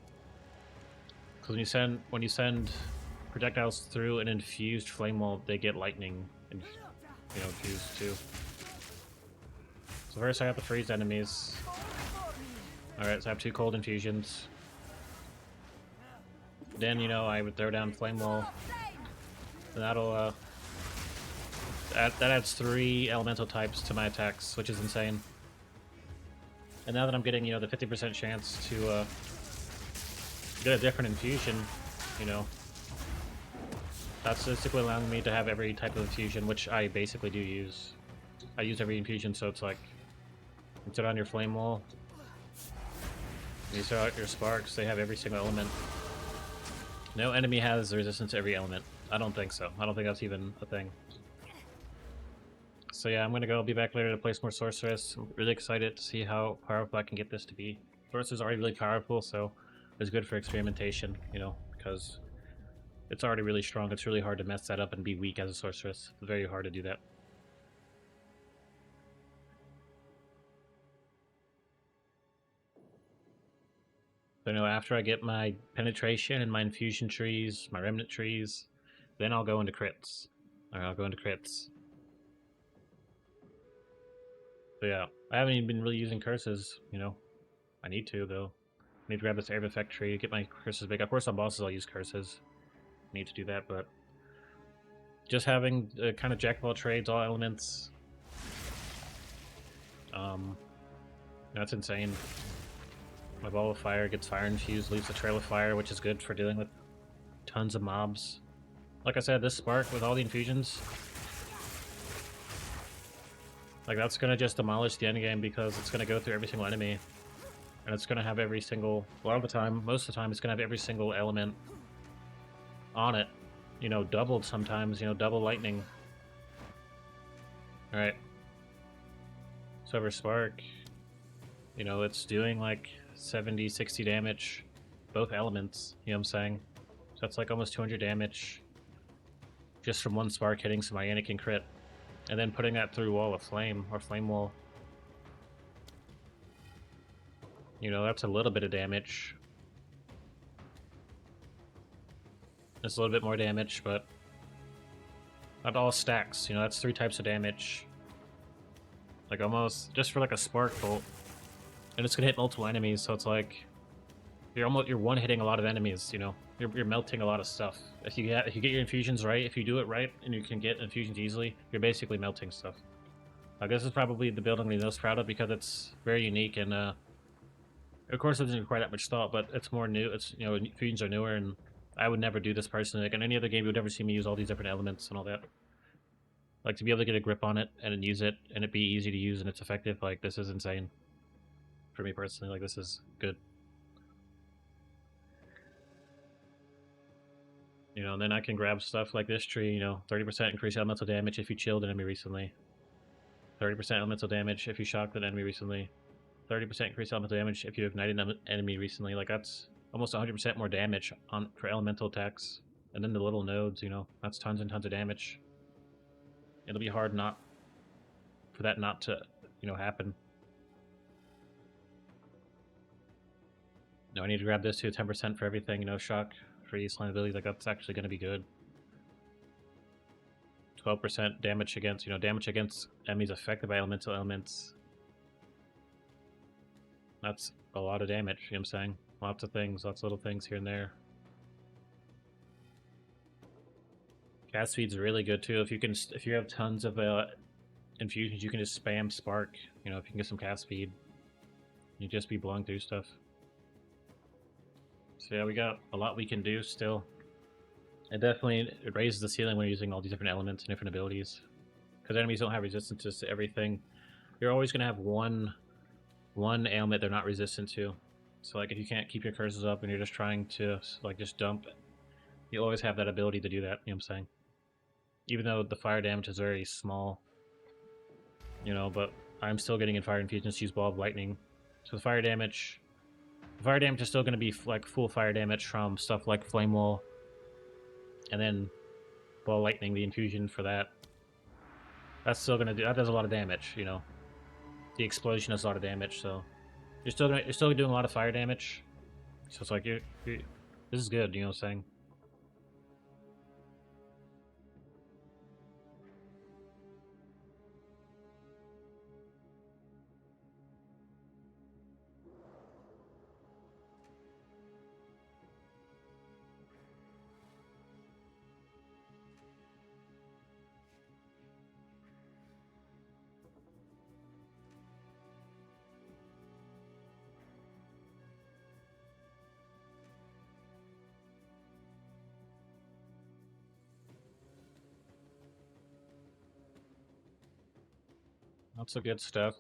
Because when you send projectiles through an infused flame wall, they get lightning, infused too. So first I have to freeze enemies. All right, so I have 2 cold infusions. Then I would throw down flame wall. And that'll that adds 3 elemental types to my attacks, which is insane. And now that I'm getting the 50% chance to get a different infusion, that's basically allowing me to have every type of infusion, which I basically do use. I use every infusion, so it's like, you set on your flame wall, you set out your sparks, they have every single element. No enemy has resistance to every element. I don't think so. I don't think that's even a thing. So yeah, I'm gonna go. I'll be back later to play some more Sorceress. I'm really excited to see how powerful I can get this to be. Sorceress is already really powerful, so it's good for experimentation, because it's already really strong. It's really hard to mess that up and be weak as a Sorceress. It's very hard to do that. So after I get my penetration and my infusion trees, my remnant trees, then I'll go into crits. Alright, I'll go into crits. So yeah, I haven't even been really using curses, I need to, though. I need to grab this air effect tree to get my curses big. Of course, on bosses I'll use curses. I need to do that, but just having kind of jack of all trades, all elements, that's insane. My ball of fire gets fire infused, leaves a trail of fire, which is good for dealing with tons of mobs. Like I said, this spark with all the infusions, like, that's gonna just demolish the endgame, because it's gonna go through every single enemy. And it's gonna have every single, a lot of the time, most of the time, it's gonna have every single element on it. Doubled sometimes, double lightning. Alright. So over spark, it's doing like 70, 60 damage, both elements, you know what I'm saying? So that's like almost 200 damage just from one spark hitting some Anakin crit. And then putting that through wall of flame, or flame wall. That's a little bit of damage. It's a little bit more damage, but not all stacks. That's 3 types of damage. Like, almost just for like a spark bolt. And it's gonna hit multiple enemies, so it's like you're one hitting a lot of enemies, You're melting a lot of stuff. If you get your infusions right, if you do it right and you can get infusions easily, you're basically melting stuff. This is probably the build I'm gonna be most proud of, because it's very unique, and of course it doesn't require that much thought, but it's more new. It's infusions are newer, and I would never do this personally. Like, in any other game, you would never see me use all these different elements and all that. Like, to be able to get a grip on it and then use it and it be easy to use and it's effective, like, this is insane. For me personally, like, this is good. And then I can grab stuff like this tree, 30% increase elemental damage if you chilled an enemy recently. 30% elemental damage if you shocked an enemy recently. 30% increase elemental damage if you ignited an enemy recently. Like, that's almost 100% more damage for elemental attacks. And then the little nodes, that's tons and tons of damage. It'll be hard for that not to, happen. No, I need to grab this too, 10% for everything, shock, freeze, slime abilities, like, that's actually going to be good. 12% damage against, damage against enemies affected by elemental elements. That's a lot of damage, you know what I'm saying? Lots of things, lots of little things here and there. Cast speed's really good too. If you have tons of infusions, you can just spam spark. If you can get some cast speed, you just be blowing through stuff. So yeah, we got a lot we can do still. It raises the ceiling when you're using all these different elements and different abilities. Because enemies don't have resistances to everything. You're always going to have one ailment they're not resistant to. So like if you can't keep your curses up and you're just trying to like just dump, you always have that ability to do that, you know what I'm saying? Even though the fire damage is very small, you know, but I'm still getting in fire infusions to use Ball of Lightning. So the fire damage is still going to be like full fire damage from stuff like Flame Wall, and then Ball of Lightning, the infusion for that. That's still going to do, that does a lot of damage, you know. The explosion does a lot of damage, so you're still doing a lot of fire damage. So it's like this is good, you know what I'm saying? Lots of good stuff.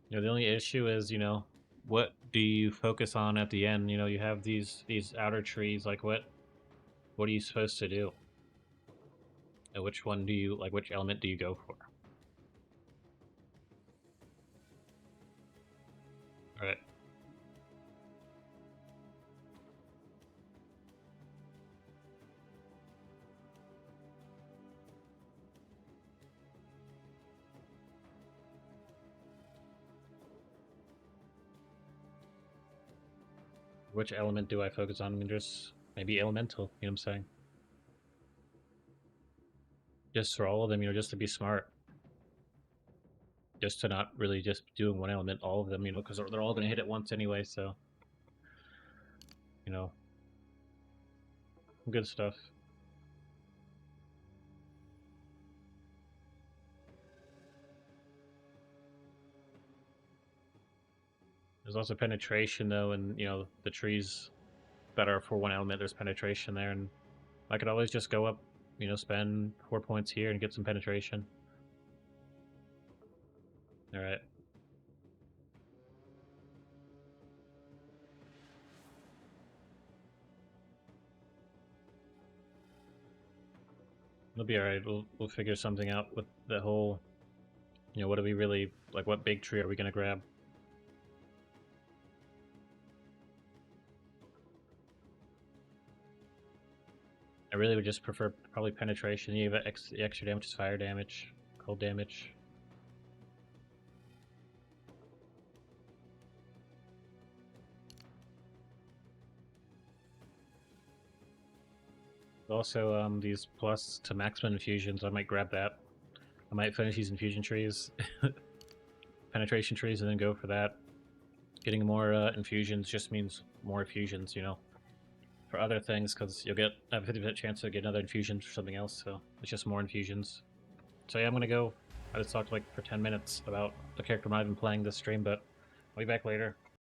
You know, the only issue is, you know, what do you focus on at the end? You know, you have these outer trees. Like, what are you supposed to do? And which one do you like? Which element do you go for? All right. Which element do I focus on? I mean, just maybe elemental. You know what I'm saying? Just for all of them, you know, just to be smart. Just to not really just doing one element, all of them, you know, because they're all going to hit it once anyway. So, you know, good stuff. There's also penetration though, and you know the trees that are for one element. There's penetration there, and I could always just go up, you know, spend 4 points here and get some penetration. All right. It'll be all right. We'll figure something out with the whole. You know, what do we really like? What big tree are we gonna grab? I really would just prefer probably penetration. You have the extra damage is fire damage, cold damage. Also, these plus to maximum infusions, I might grab that. I might finish these infusion trees, penetration trees, and then go for that. Getting more infusions just means more infusions, you know, for other things, because you'll get a 50% chance to get another infusion for something else, so it's just more infusions. So yeah, I'm gonna go. I just talked like for 10 minutes about the character I'm not even playing this stream, but I'll be back later.